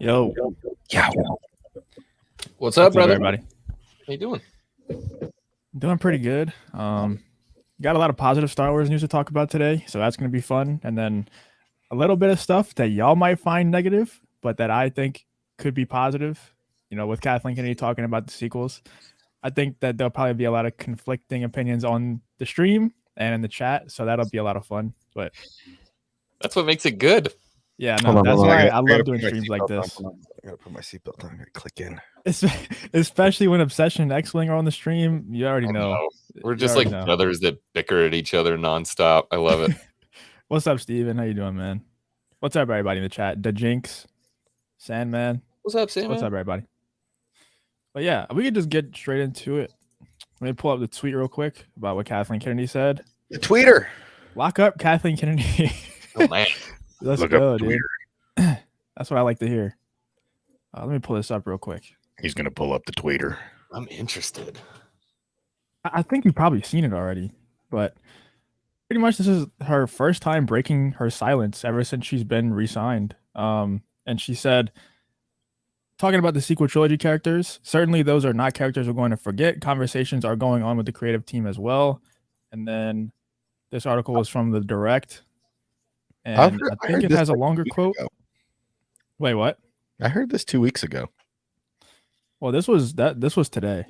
Yo, Yeah. What's up, what's up, brother? everybody? How you doing? Doing pretty good. Got a lot of positive Star Wars news to talk about today, so that's going to be fun. And then a little bit of stuff that y'all might find negative, but that I think could be positive. You know, with Kathleen Kennedy talking about the sequels, I think that there'll probably be a lot of conflicting opinions on the stream and in the chat, so that'll be a lot of fun. But That's what makes it good. yeah, no, that's why I love doing streams like this. I gotta put my seatbelt on. I gotta click in. Especially when Obsession and X-Wing are on the stream, you already I know. We're just like brothers that bicker at each other nonstop. I love it. What's up, Steven? How you doing, man? What's up, everybody in the chat? The Jinx, Sandman. What's up, Sandman? What's up, everybody? But yeah, we could just get straight into it. Let me pull up the tweet real quick about what Kathleen Kennedy said. The tweeter. Lock up Kathleen Kennedy. Oh man, let's go, dude. That's what I like to hear. Let me pull this up real quick. He's gonna pull up the tweeter. I'm interested. I think you've probably seen it already, but pretty much this is her first time breaking her silence ever since she's been re-signed. And she said, talking about the sequel trilogy characters, certainly those are not characters we're going to forget. Conversations are going on with the creative team as well. And then this article was from the Direct, and I think it has a longer quote. Wait, what? I heard this 2 weeks ago. Well, this was today.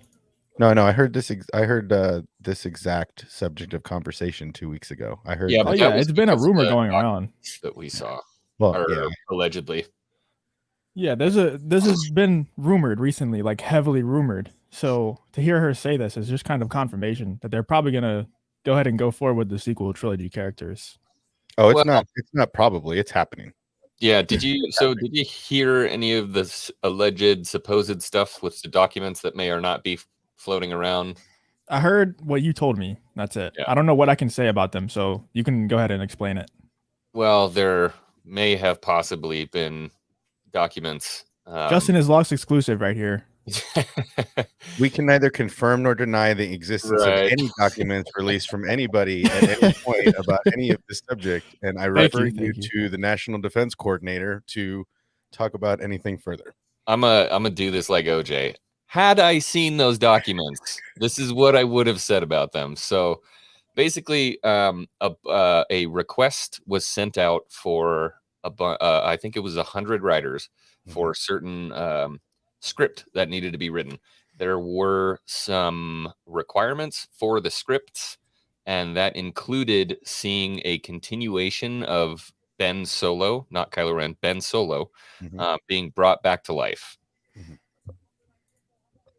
No, I heard this. I heard this exact subject of conversation 2 weeks ago. I heard. Yeah, it's been a rumor going around that we saw. Well, or allegedly. Yeah, this has been rumored recently, like heavily rumored. So to hear her say this is just kind of confirmation that they're probably gonna go ahead and go forward with the sequel trilogy characters. Oh, it's not. It's not probably. It's happening. Yeah. Did you hear any of this alleged supposed stuff with the documents that may or not be floating around? I heard what you told me. That's it. Yeah. I don't know what I can say about them, so you can go ahead and explain it. Well, there may have possibly been documents. Justin is Lost exclusive right here. We can neither confirm nor deny the existence of any documents released from anybody at any point about any of this subject, and I refer you to the National Defense Coordinator to talk about anything further. I'm gonna do this like OJ. Had I seen those documents, this is what I would have said about them. So basically, a request was sent out for I think it was 100 writers for a certain script that needed to be written. There were some requirements for the scripts, and that included seeing a continuation of Ben Solo, not Kylo Ren, Ben Solo, being brought back to life.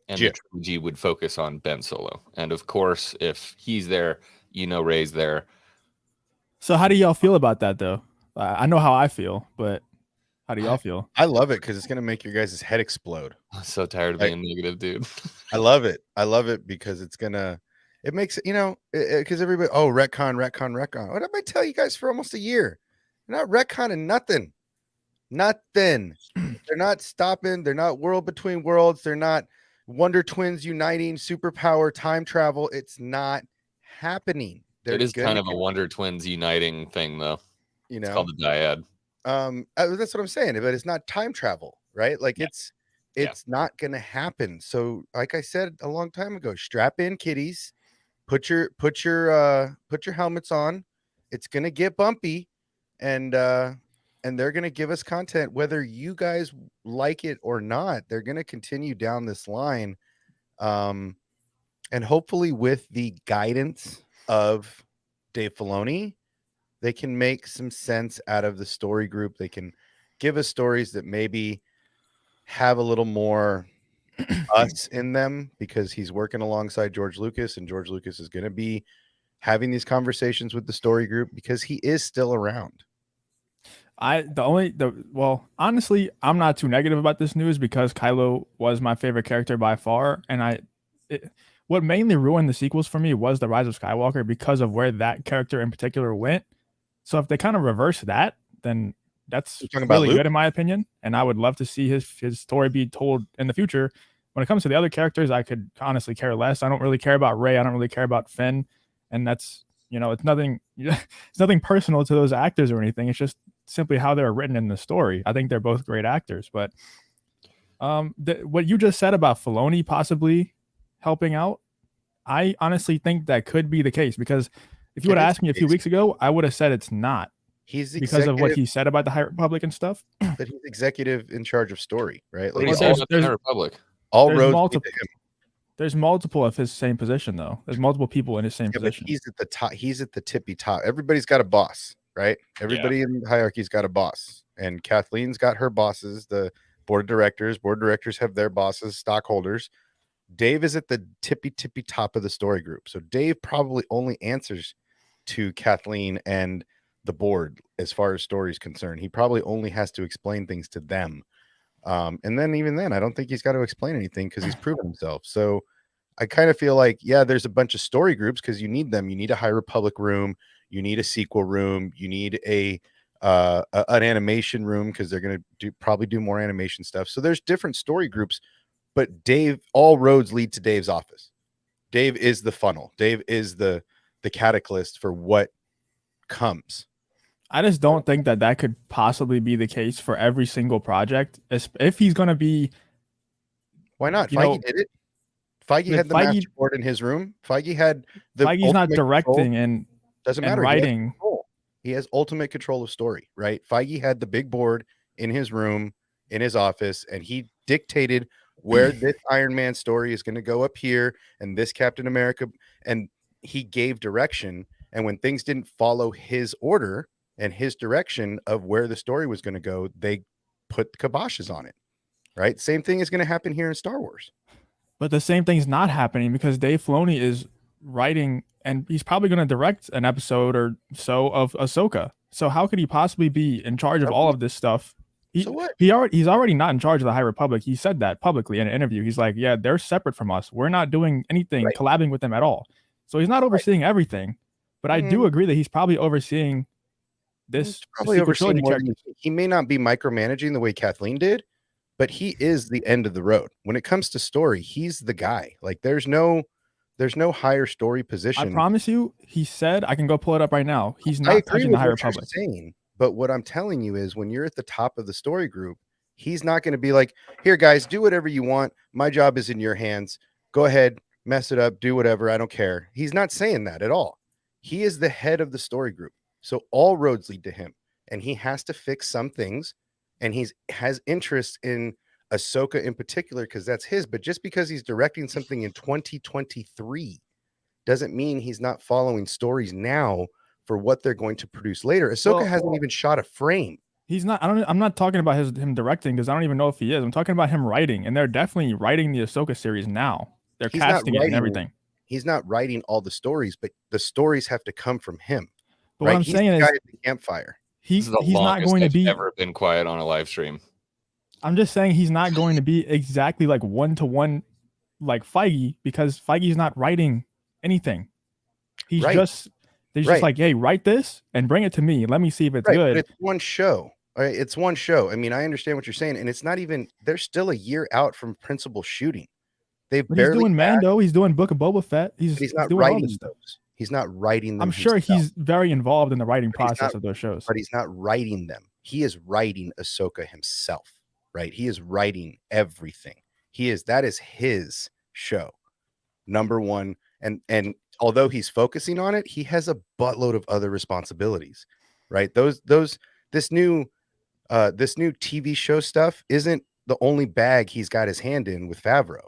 And the trilogy would focus on Ben Solo. And of course, if he's there, Rey's there. So how do y'all feel about that, though? I know how I feel, but how do y'all feel? I love it because it's going to make your guys' head explode. I'm so tired of being negative, dude. I love it. I love it because it makes it, because everybody, retcon. What did I tell you guys for almost a year? They're not retconning nothing. Nothing. They're not stopping. They're not world between worlds. They're not Wonder Twins uniting, superpower, time travel. It's not happening. It is kind of a Wonder Twins uniting thing, though. It's called the dyad. That's what I'm saying, but it's not time travel, right? Like it's not gonna happen. So, like I said a long time ago, strap in, kiddies. Put your helmets on. It's gonna get bumpy, and they're gonna give us content whether you guys like it or not. They're gonna continue down this line, and hopefully with the guidance of Dave Filoni, they can make some sense out of the story group. They can give us stories that maybe have a little more us in them because he's working alongside George Lucas, and George Lucas is going to be having these conversations with the story group because he is still around. Honestly, I'm not too negative about this news because Kylo was my favorite character by far. And what mainly ruined the sequels for me was the Rise of Skywalker because of where that character in particular went. So if they kind of reverse that, then that's really good in my opinion. And I would love to see his story be told in the future. When it comes to the other characters, I could honestly care less. I don't really care about Rey. I don't really care about Finn. And that's, it's nothing personal to those actors or anything. It's just simply how they're written in the story. I think they're both great actors, but what you just said about Filoni possibly helping out, I honestly think that could be the case, because if you would It have is asked me the a few case. weeks ago, I would have said it's not, He's because of what executive, he said about the High Republic and stuff. but he's executive in charge of story, right? What Like do you Well, say all, about the Republic? all there's roads lead multiple to him. there's multiple of his same position though. There's multiple people in his same Yeah, but position. he's at the top. He's at the tippy top. Everybody's got a boss, right? Everybody in the hierarchy's got a boss, and Kathleen's got her bosses. The board of directors. Board of directors have their bosses, stockholders. Dave is at the tippy top of the story group. So Dave probably only answers to Kathleen and the board as far as story is concerned. He probably only has to explain things to them. And then even then, I don't think he's got to explain anything because he's proven himself. So I kind of feel like, yeah, there's a bunch of story groups because you need them. You need a High Republic room. You need a sequel room. You need an animation room because they're going to probably do more animation stuff. So there's different story groups, but Dave, all roads lead to Dave's office. Dave is the funnel. Dave is the catalyst for what comes. I just don't think that could possibly be the case for every single project. If he's going to be, Why not? you Feige know, did it. Feige had the master board in his room. Feige had the Feige's not ultimate directing control. and Doesn't and matter. writing. He has ultimate control of story, right? Feige had the big board in his room, in his office, and he dictated where this Iron Man story is going to go up here and this Captain America, and he gave direction. And when things didn't follow his order and his direction of where the story was going to go, they put kiboshes on it, right? Same thing is going to happen here in Star Wars. But the same thing's not happening because Dave Filoni is writing, and he's probably going to direct an episode or so of Ahsoka. So how could he possibly be in charge of all of this stuff? So what? He's already not in charge of the High Republic. He said that publicly in an interview. He's like, yeah, they're separate from us. We're not doing anything, collabing with them at all. So he's not overseeing everything. But I do agree that he's probably overseeing this. Probably overseeing more than he may not be micromanaging the way Kathleen did, but he is the end of the road. When it comes to story, he's the guy. Like there's no higher story position. I promise you, he said, I can go pull it up right now. He's not touching the High Republic. But what I'm telling you is when you're at the top of the story group, he's not going to be like, here, guys, do whatever you want. My job is in your hands. Go ahead, mess it up, do whatever. I don't care. He's not saying that at all. He is the head of the story group. So all roads lead to him, and he has to fix some things. And has interest in Ahsoka in particular because that's his. But just because he's directing something in 2023 doesn't mean he's not following stories now for what they're going to produce later. Ahsoka hasn't even shot a frame. He's not. I'm not talking about him directing because I don't even know if he is. I'm talking about him writing, and they're definitely writing the Ahsoka series now. They're casting it and everything. He's not writing all the stories, but the stories have to come from him. But what I'm saying is, at the campfire. He's not going to be ever been quiet on a live stream. I'm just saying he's not going to be exactly like one-to-one like Feige because Feige's not writing anything. He's just like, hey, write this and bring it to me. Let me see if it's good. But it's one show. All right, it's one show. I mean, I understand what you're saying, and it's not even. They're still a year out from principal shooting. He's doing Mando. He's doing Book of Boba Fett. He's not doing writing all this those. stuff. He's not writing them. I'm sure he's very involved in the writing process of those shows. But he's not writing them. He is writing Ahsoka himself, right? He is writing everything. That is his show. Number one. And although he's focusing on it, he has a buttload of other responsibilities, right? This new TV show stuff isn't the only bag he's got his hand in with Favreau.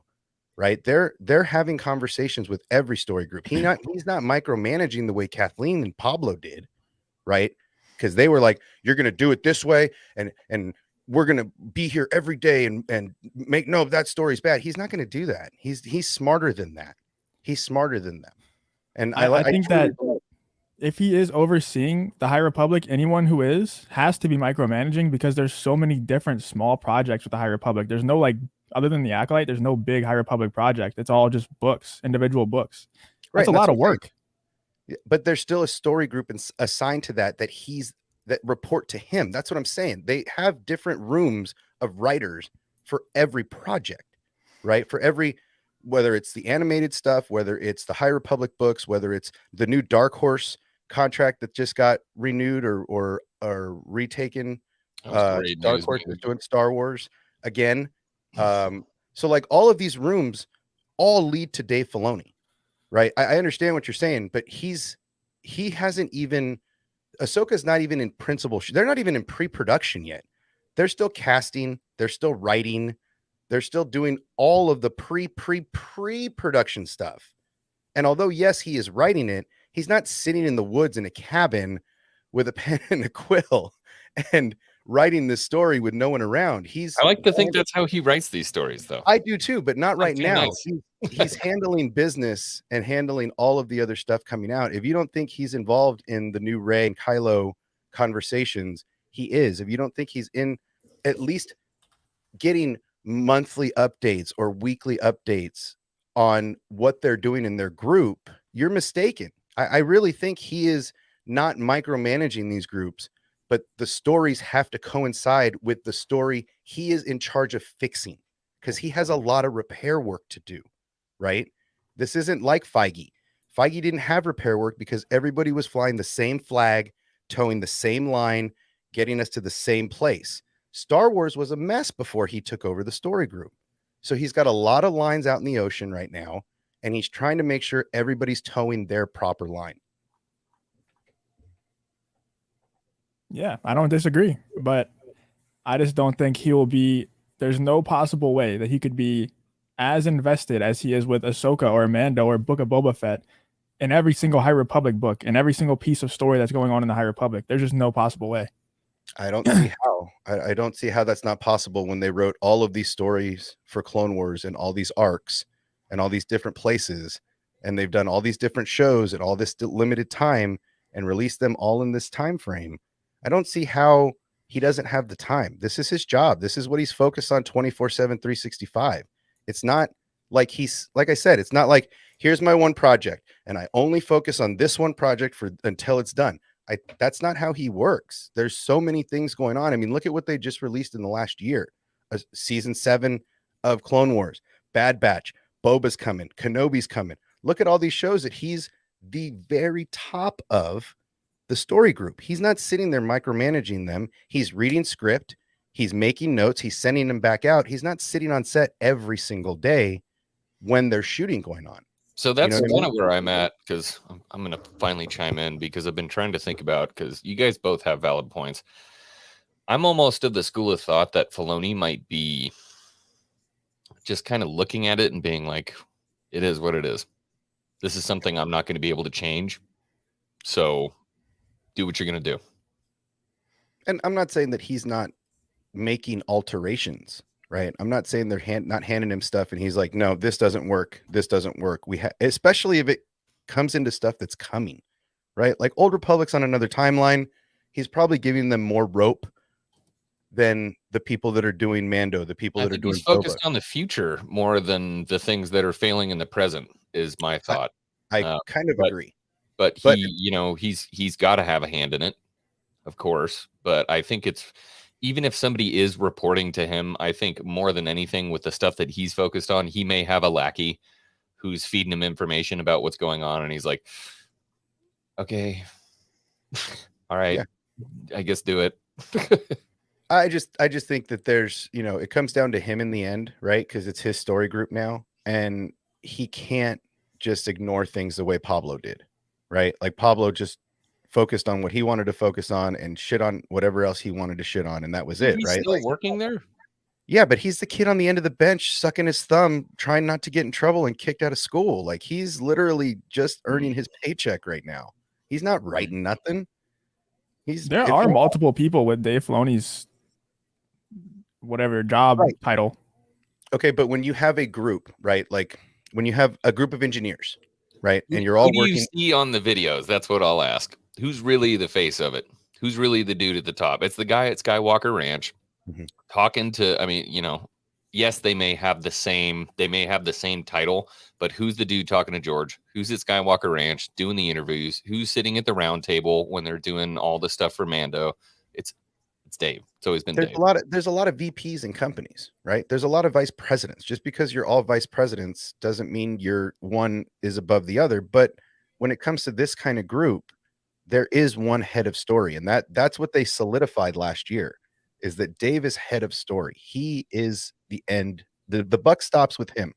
Right. They're having conversations with every story group. He's not micromanaging the way Kathleen and Pablo did. Right. Because they were like, you're going to do it this way. And we're going to be here every day and make that story's bad. He's not going to do that. He's smarter than that. He's smarter than them. And I think that if he is overseeing the High Republic, anyone who has to be micromanaging because there's so many different small projects with the High Republic. There's no other than the Acolyte, there's no big High Republic project. It's all just books, individual books. That's a lot of work. But there's still a story group assigned to that report to him. That's what I'm saying. They have different rooms of writers for every project, right? For every, whether it's the animated stuff, whether it's the High Republic books, whether it's the new Dark Horse contract that just got renewed or retaken. That was great Dark news, Horse man. is doing Star Wars again. So like all of these rooms all lead to Dave Filoni, right? I understand what you're saying, but he hasn't even Ahsoka's not even in principal. They're not even in pre-production yet. They're still casting. They're still writing. They're still doing all of the pre-production stuff. And although, yes, he is writing it, he's not sitting in the woods in a cabin with a pen and a quill and writing this story with no one around. I like to think that's how he writes these stories, though. I do too, but not right Okay, now. nice. He's handling business and handling all of the other stuff coming out. If you don't think he's involved in the new Rey and Kylo conversations, he is. If you don't think he's in at least getting monthly updates or weekly updates on what they're doing in their group, you're mistaken. I really think he is not micromanaging these groups, but the stories have to coincide with the story he is in charge of fixing, because he has a lot of repair work to do, right? This isn't like Feige. Feige didn't have repair work because everybody was flying the same flag, towing the same line, getting us to the same place. Star Wars was a mess before he took over the story group. So he's got a lot of lines out in the ocean right now, and he's trying to make sure everybody's towing their proper line. Yeah, I don't disagree, but I just don't think he will be. There's no possible way that he could be as invested as he is with Ahsoka or Mando or Book of Boba Fett in every single High Republic book and every single piece of story that's going on in the High Republic. There's just no possible way. I don't see how. I don't see how that's not possible when they wrote all of these stories for Clone Wars and all these arcs and all these different places, and they've done all these different shows at all this limited time and released them all in this time frame. I don't see how he doesn't have the time. This is his job. This is what he's focused on 24/7, 365. It's not like like I said, it's not like here's my one project and I only focus on this one project for until it's done. That's not how he works. There's so many things going on. I mean, look at what they just released in the last year. Season 7 of Clone Wars, Bad Batch, Boba's coming, Kenobi's coming. Look at all these shows that he's the very top of the story group. He's not sitting there micromanaging them. He's reading script. He's making notes. He's sending them back out. He's not sitting on set every single day when there's shooting going on. So that's You know what I kind mean? of where I'm at, because I'm going to finally chime in, because I've been trying to think about, because you guys both have valid points. I'm almost of the school of thought that Filoni might be just kind of looking at it and being like, it is what it is. This is something I'm not going to be able to change. So do what you're going to do. And I'm not saying that he's not making alterations, right? I'm not saying they're not handing him stuff and he's like, no, this doesn't work. This doesn't work. Especially if it comes into stuff that's coming, right? Like Old Republic's on another timeline. He's probably giving them more rope than the people that are doing Mando, the people that are doing he's focused Boba. on the future more than the things that are failing in the present, is my thought. I kind of agree. But he's got to have a hand in it, of course. But I think it's, even if somebody is reporting to him, I think more than anything with the stuff that he's focused on, he may have a lackey who's feeding him information about what's going on. And he's like, okay, all right, I guess do it. I just think that there's, it comes down to him in the end, right? Because it's his story group now. And he can't just ignore things the way Pablo did, right? Like Pablo just focused on what he wanted to focus on and shit on whatever else he wanted to shit on, and that was it, He's right? still working there. Yeah, but he's the kid on the end of the bench sucking his thumb, trying not to get in trouble and kicked out of school. Like he's literally just earning his paycheck right now. He's not writing nothing. There are multiple people with Dave Filoni's whatever job title. Okay, but when you have a group, right? Like when you have a group of engineers, right? And you're all working. Who do you see on the videos? That's what I'll ask. Who's really the face of it? Who's really the dude at the top? It's the guy at Skywalker Ranch talking to, I mean, yes, they may have the same title, but who's the dude talking to George? Who's at Skywalker Ranch doing the interviews? Who's sitting at the round table when they're doing all the stuff for Mando? It's Dave. It's always been Dave. There's a lot of VPs in companies, right? There's a lot of vice presidents. Just because you're all vice presidents doesn't mean one is above the other. But when it comes to this kind of group, there is one head of story, and that's what they solidified last year, is that Dave is head of story. He is the end. The buck stops with him,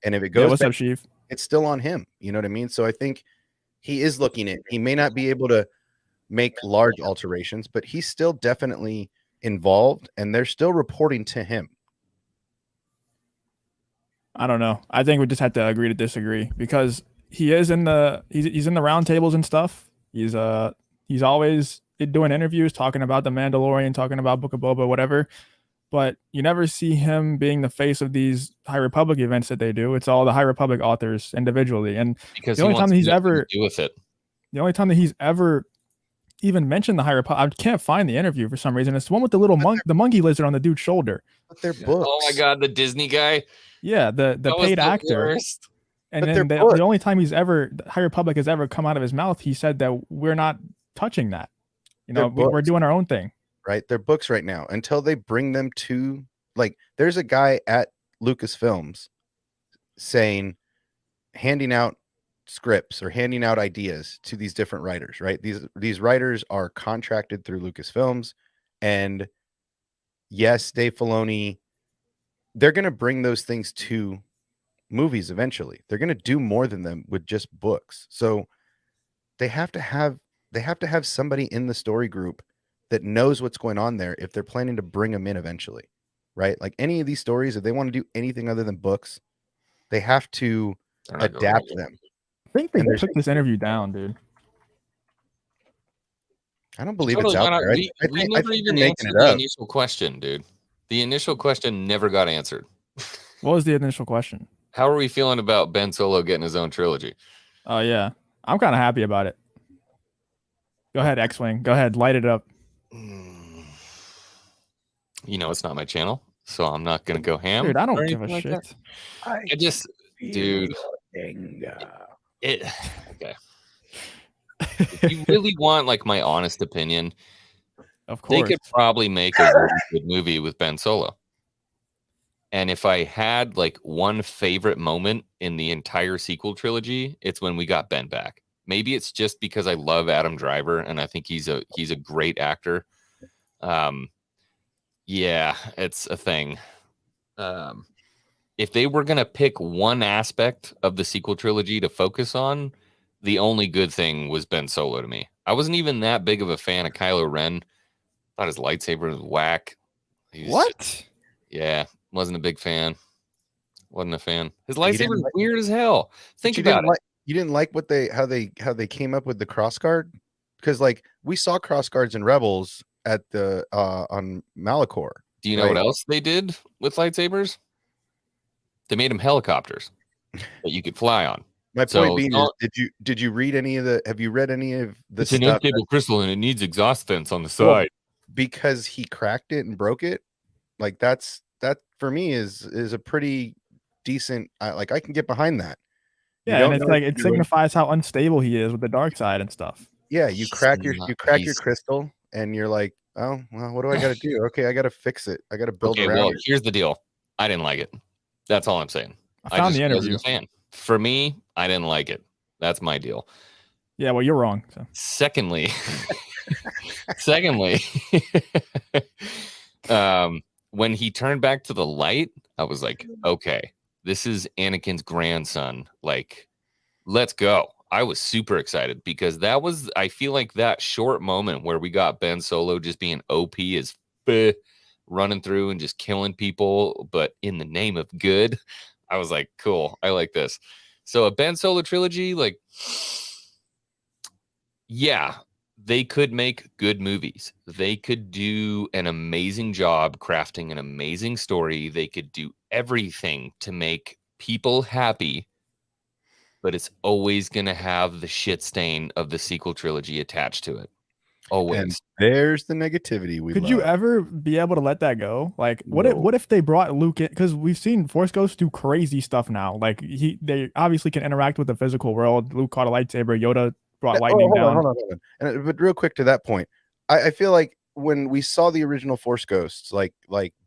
and if it Yeah, goes what's back, up, Chief? it's still on him. You know what I mean? So I think he is looking at. He may not be able to make large alterations, but he's still definitely involved, and they're still reporting to him. I don't know. I think we just have to agree to disagree because he is in the he's in the roundtables and stuff. He's always doing interviews talking about the Mandalorian, talking about Book of Boba, whatever. But you never see him being the face of these High Republic events that they do. It's all the High Republic authors individually, and because the only time that he's ever do with it. The only time that he's ever even mentioned the High Republic, I can't find the interview for some reason. It's the one with the little the monkey lizard on the dude's shoulder. But they're books. Oh my god, the Disney guy. Yeah, the paid actor. Worst. And then the only time the High Republic has ever come out of his mouth, he said that we're not touching that. You know, we're doing our own thing. Right? They're books right now until they bring them to, like, there's a guy at Lucasfilms handing out scripts or handing out ideas to these different writers, right? These writers are contracted through Lucasfilms, and yes, Dave Filoni, they're going to bring those things to movies eventually. They're going to do more than them with just books. So they have to have somebody in the story group that knows what's going on there if they're planning to bring them in eventually, right? Like any of these stories, if they want to do anything other than books, they have to adapt them. I think they took this interview down, dude. I don't believe it's out there. We never even answered the initial question, dude. The initial question never got answered. What was the initial question? How are we feeling about Ben Solo getting his own trilogy? Oh, yeah. I'm kind of happy about it. Go ahead, X-Wing. Go ahead. Light it up. You know, it's not my channel, so I'm not going to go ham. Dude, I don't give a shit. Dude. Okay. If you really want, like, my honest opinion, of course, they could probably make a really good movie with Ben Solo. And if I had, like, one favorite moment in the entire sequel trilogy, it's when we got Ben back. Maybe it's just because I love Adam Driver and I think he's a great actor. Yeah, it's a thing. If they were going to pick one aspect of the sequel trilogy to focus on, the only good thing was Ben Solo to me. I wasn't even that big of a fan of Kylo Ren. Thought his lightsaber was whack. What? Yeah, wasn't a big fan. Wasn't a fan. His lightsaber is weird as hell. Think about it. You didn't like how they came up with the crossguard? Because, like, we saw crossguards in Rebels at the on Malachor. Do you know what else they did with lightsabers? They made them helicopters that you could fly on. My point being is, did you read any of the? Have you read any of the stuff? It's an unstable crystal and it needs exhaust vents on the side. Because he cracked it and broke it. Like that for me is a pretty decent. I can get behind that. Yeah, and it's like it signifies how unstable he is with the dark side and stuff. Yeah, you crack your crystal, and you're like, oh well, what do I got to do? Okay, I got to fix it. I got to build around it. Here's the deal. I didn't like it. That's all I'm saying. I found the interview. Wasn't a fan. For me, I didn't like it. That's my deal. Yeah, well, you're wrong. So. Secondly, when he turned back to the light, I was like, okay, this is Anakin's grandson. Like, let's go. I was super excited because I feel like that short moment where we got Ben Solo just being OP as running through and just killing people, but in the name of good. I was like, cool. I like this. So a Ben Solo trilogy, like, yeah, they could make good movies. They could do an amazing job crafting an amazing story. They could do everything to make people happy, but it's always going to have the shit stain of the sequel trilogy attached to it. Always. And there's the negativity we Could love. you ever be able to let that go? Like, what if they brought Luke in? Because we've seen Force Ghosts do crazy stuff now. Like, they obviously can interact with the physical world. Luke caught a lightsaber. Yoda brought lightning down. Hold on. But real quick to that point, I feel like when we saw the original Force Ghosts, like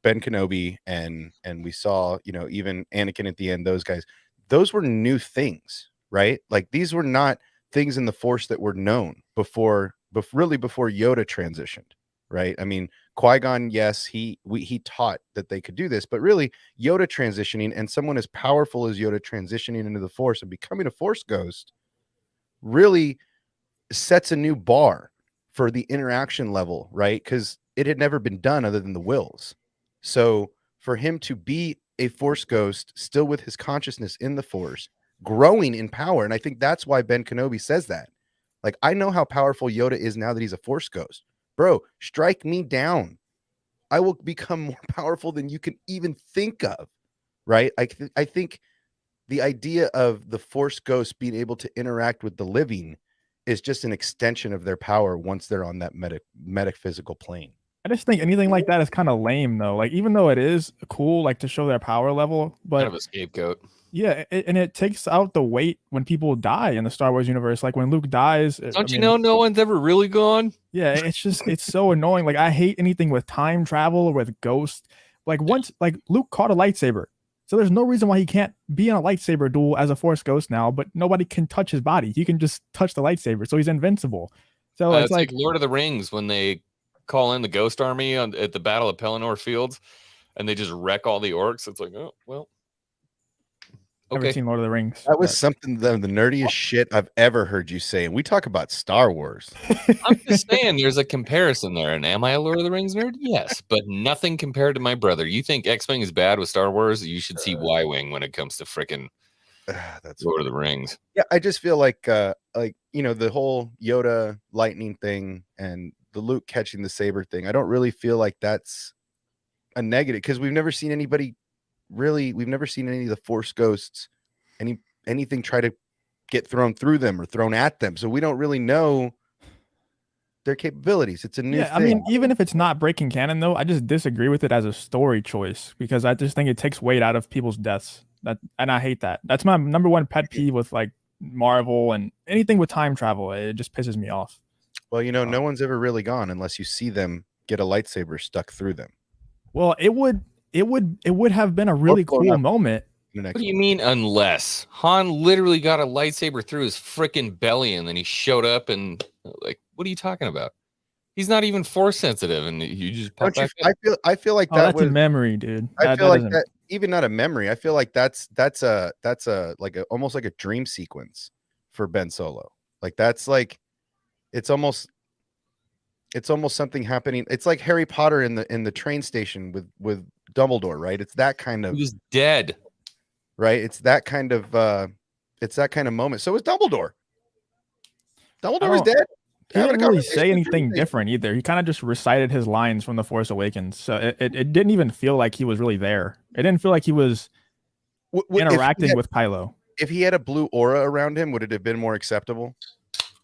Ben Kenobi and we saw, even Anakin at the end, those guys, those were new things, right? Like, these were not things in the Force that were known. really before Yoda transitioned, right? I mean, Qui-Gon, yes, he taught that they could do this, but really Yoda transitioning and someone as powerful as Yoda transitioning into the Force and becoming a Force ghost really sets a new bar for the interaction level, right? Because it had never been done other than the Wills. So for him to be a Force ghost, still with his consciousness in the Force, growing in power, and I think that's why Ben Kenobi says that. Like, I know how powerful Yoda is now that he's a Force ghost. Bro, strike me down. I will become more powerful than you can even think of, right? I think the idea of the Force ghost being able to interact with the living is just an extension of their power once they're on that metaphysical plane. I just think anything like that is kind of lame, though. Like, even though it is cool, like to show their power level, but Kind of a scapegoat. yeah, and it takes out the weight when people die in the Star Wars universe. Like when Luke dies, Don't you know no one's ever really gone? Yeah, it's so annoying. Like I hate anything with time travel or with ghosts. Like once, like Luke caught a lightsaber, so there's no reason why he can't be in a lightsaber duel as a Force ghost now. But nobody can touch his body. He can just touch the lightsaber, so he's invincible. So it's like Lord of the Rings when they call in the Ghost Army at the Battle of Pelennor Fields, and they just wreck all the orcs. It's like, oh well. Never seen Lord of the Rings. That was something the nerdiest shit I've ever heard you say. And we talk about Star Wars. I'm just saying there's a comparison there. And am I a Lord of the Rings nerd? Yes, but nothing compared to my brother. You think X-Wing is bad with Star Wars? You should see Y-Wing when it comes to freaking that's Lord of the Rings. Yeah, I just feel like the whole Yoda lightning thing and the Luke catching the saber thing. I don't really feel like that's a negative because we've never seen any of the Force ghosts anything try to get thrown through them or thrown at them, so we don't really know their capabilities. It's a new thing. I mean, even if it's not breaking canon though, I just disagree with it as a story choice because I just think it takes weight out of people's deaths. And I hate that. That's my number one pet peeve with like Marvel and anything with time travel. It just pisses me off. Well, no one's ever really gone unless you see them get a lightsaber stuck through them. Well, it would have been a really cool moment. What do you mean unless? Han literally got a lightsaber through his freaking belly and then he showed up and like, what are you talking about? He's not even Force sensitive and you just pop back in. I feel like that's a memory, dude. I feel like that even not a memory. I feel like that's almost like a dream sequence for Ben Solo. Like that's like it's almost something happening. It's like Harry Potter in the train station with Dumbledore, right? It's that kind of. He was dead. Right, it's that kind of moment. So is Dumbledore. Dumbledore was dead. He didn't really say anything different either. He kind of just recited his lines from The Force Awakens. So it didn't even feel like he was really there. It didn't feel like he was interacting with Kylo. If he had a blue aura around him, would it have been more acceptable?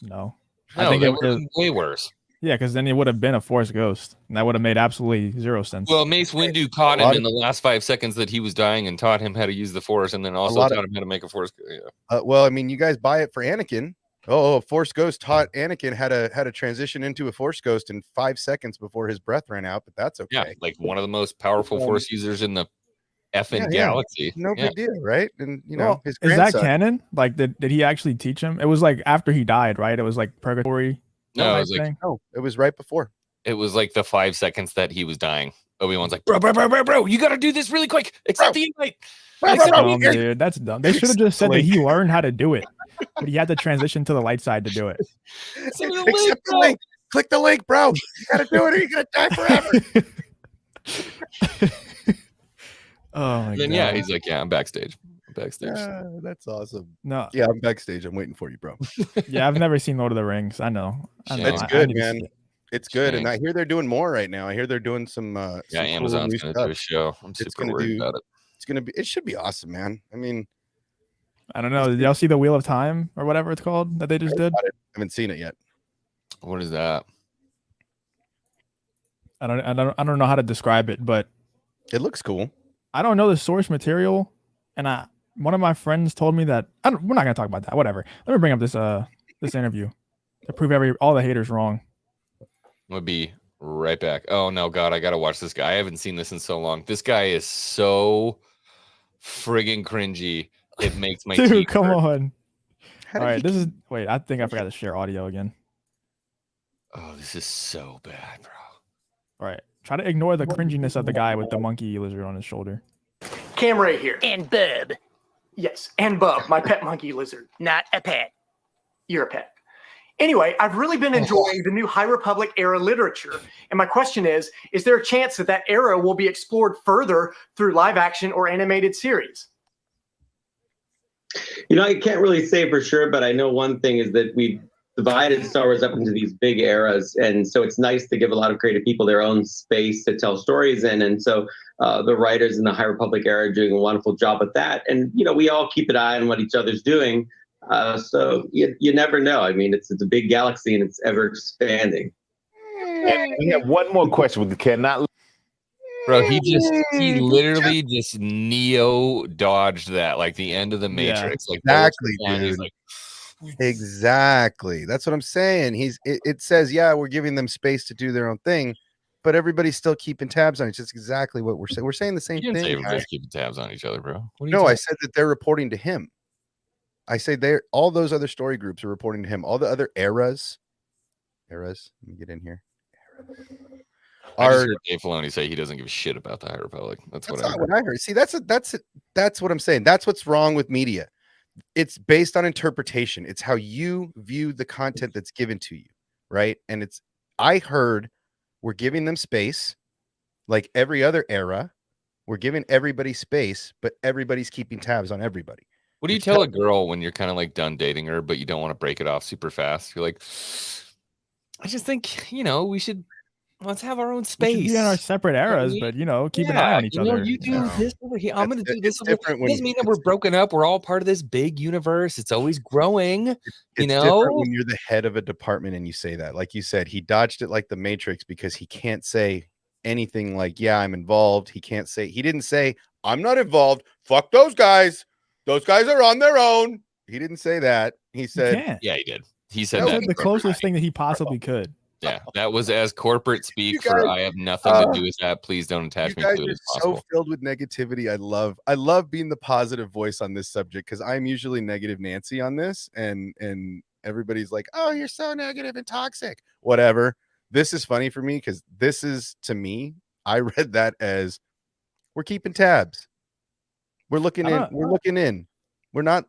No, I think it would have been way worse. Yeah, because then he would have been a Force ghost, and that would have made absolutely zero sense. Well, Mace Windu caught him in the last 5 seconds that he was dying and taught him how to use the Force, and then also taught him how to make a Force. Yeah. Well, I mean, you guys buy it for Anakin. Oh, a Force ghost taught Anakin how to transition into a Force ghost in 5 seconds before his breath ran out, but that's okay. Yeah, like one of the most powerful Force users in the effing galaxy. No big deal, right? And his is that canon? Like, did he actually teach him? It was like after he died, right? It was like purgatory. No, it was like it was right before. It was like the 5 seconds that he was dying. Obi-Wan's like, bro, you got to do this really quick. Accept the invite. That's dumb, dude. That's dumb. They should have just said that he learned how to do it, but he had to transition to the light side to do it. Accept the link. Click the link, bro. You got to do it or you're going to die forever. Oh my god. Yeah, he's like, yeah, I'm backstage. That's awesome. No. Yeah, I'm backstage. I'm waiting for you, bro. Yeah, I've never seen Lord of the Rings. I know. It's good, man. It's good, and I hear they're doing more right now. I hear they're doing some. Amazon's going to do a show. I'm super worried about it. It's going to be. It should be awesome, man. I mean, I don't know. Did y'all see the Wheel of Time or whatever it's called that they just did? I haven't seen it yet. What is that? I don't know how to describe it, but it looks cool. I don't know the source material, and one of my friends told me that we're not gonna talk about that. Whatever. Let me bring up this interview to prove all the haters wrong. We'll be right back. Oh no, God, I gotta watch this guy. I haven't seen this in so long. This guy is so friggin' cringy. It makes my dude. teeth Come hurt. on. All right, wait. I think I forgot to share audio again. Oh, this is so bad, bro. All right. Try to ignore the cringiness of the guy with the monkey lizard on his shoulder. Camera here. And Bub. Yes, and Bub, my pet monkey lizard. Not a pet. You're a pet. Anyway, I've really been enjoying the new High Republic era literature. And my question is there a chance that that era will be explored further through live action or animated series? You know, I can't really say for sure, but I know one thing is that we divided Star Wars up into these big eras. And so it's nice to give a lot of creative people their own space to tell stories in. And so the writers in the High Republic era are doing a wonderful job at that. And, you know, we all keep an eye on what each other's doing. So you never know. I mean, it's a big galaxy and it's ever expanding. And we have one more question. We cannot. Bro, he literally just neo dodged that, like the end of the Matrix. Like Exactly, he's dude. like, Exactly. That's what I'm saying. It says, yeah, we're giving them space to do their own thing, but everybody's still keeping tabs on it. It's just exactly what we're saying. We're saying the same you didn't say thing. everybody's keeping tabs on each other, bro. What are you No, I talking- said that they're reporting to him. I say all those other story groups are reporting to him. All the other eras. Let me get in here. I just Are heard Dave Filoni say he doesn't give a shit about the High Republic. That's what I not heard. what I heard. See, that's what I'm saying. That's what's wrong with media. It's based on interpretation. It's how you view the content that's given to you, right? And I heard we're giving them space, like every other era. We're giving everybody space, but everybody's keeping tabs on everybody. What do you tell a girl when you're kind of like done dating her, but you don't want to break it off super fast? You're like, I just think, you know, let's have our own We space. should be in our separate eras, but keep an eye on each other. You do this over here. I'm going to do this. It's Over here. different It doesn't mean that we're broken up. We're all part of this big universe. It's always growing. It's you different know, when you're the head of a department and you say that. Like you said, he dodged it like the Matrix because he can't say anything like, yeah, I'm involved. He didn't say, I'm not involved. Fuck those guys. Those guys are on their own. He didn't say that. He You said, can't. yeah, he did. He said That That that. was the closest thing that he possibly could. Yeah, that was as corporate speak You for guys- I have nothing to do with that. Please don't you attach me guys to it are as so possible. filled with negativity. I love being the positive voice on this subject because I'm usually negative Nancy on this, and everybody's like, oh, you're so negative and toxic. Whatever. This is funny for me because this is, to me, I read that as we're keeping tabs. We're looking in. We're looking in. We're not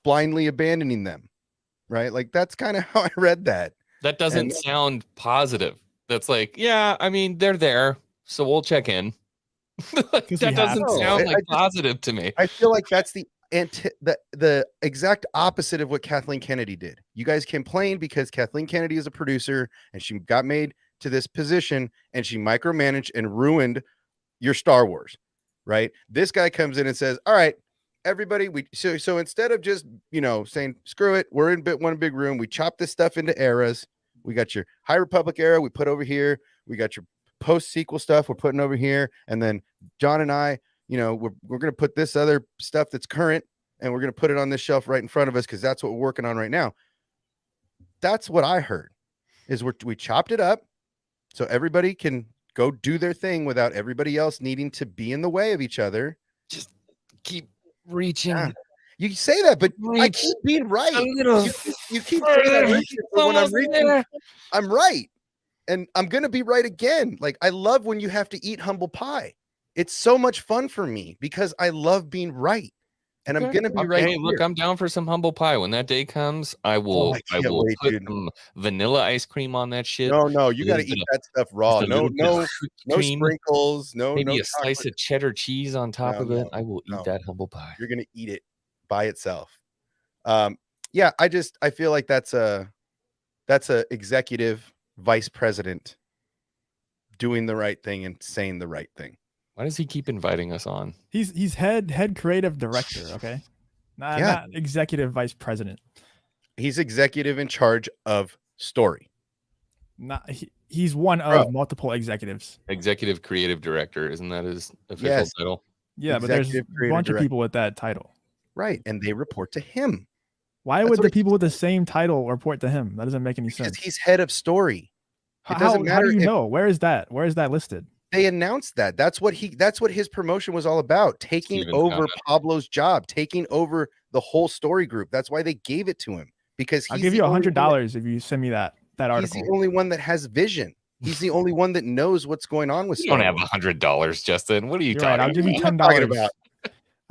blindly abandoning them. Right? Like that's kind of how I read that. That doesn't And- sound positive. That's like, yeah, I mean, they're there, so we'll check in. Like, 'Cause we that doesn't have to. sound I like just- positive to me. I feel like that's the exact opposite of what Kathleen Kennedy did. You guys complain because Kathleen Kennedy is a producer and she got made to this position and she micromanaged and ruined your Star Wars, right? This guy comes in and says, all right, everybody, so instead of just, saying, screw it, we're in one big room, we chop this stuff into eras. We got your High Republic era, we put over here. We got your post-sequel stuff we're putting over here. And then John and I, we're going to put this other stuff that's current and we're going to put it on this shelf right in front of us because that's what we're working on right now. That's what I heard is we chopped it up so everybody can go do their thing without everybody else needing to be in the way of each other. Just keep reaching. Yeah. You say that, but I Reach keep being right. a little You keep saying I'm reaching, but when I'm almost reaching, there. I'm right. And I'm going to be right again. Like, I love when you have to eat humble pie. It's so much fun for me because I love being right. And I'm Okay. going to be Okay, right. look, here. I'm down for some humble pie. When that day comes, I will. I I can't will wait, put dude. some vanilla ice cream on that shit. No, you got to Just eat that stuff raw. just a No, little bit of no, whipped no cream, sprinkles. No, maybe no a slice chocolate. of cheddar cheese on top No, of it. no, I will no. eat that humble pie. You're going to eat it by itself. Yeah, I feel like that's a executive vice president doing the right thing and saying the right thing. Why does he keep inviting us on? He's head creative director, okay? Not executive vice president. He's executive in charge of story. He's one of multiple executives. Executive creative director, isn't that his official Yes. title? Yeah, but there's a Executive creative bunch of director. people with that title. Right. And they report to him. Why That's would what the it- people with the same title report to him? That doesn't make any Because sense. he's head of story. It How doesn't matter do you if- know? Where is that? Where is that listed? They announced that. That's what his promotion was all about. Taking Steven's over comment. Pablo's job, taking over the whole story group. That's why they gave it to him. Because I'll he's give the you only one that- $100 if you send me that. that He's article. the only one that has vision. He's the only one that knows what's going on with You Star don't have Wars. $100, Justin. What are you You're talking right. I'll give you about? What are you talking $10. about?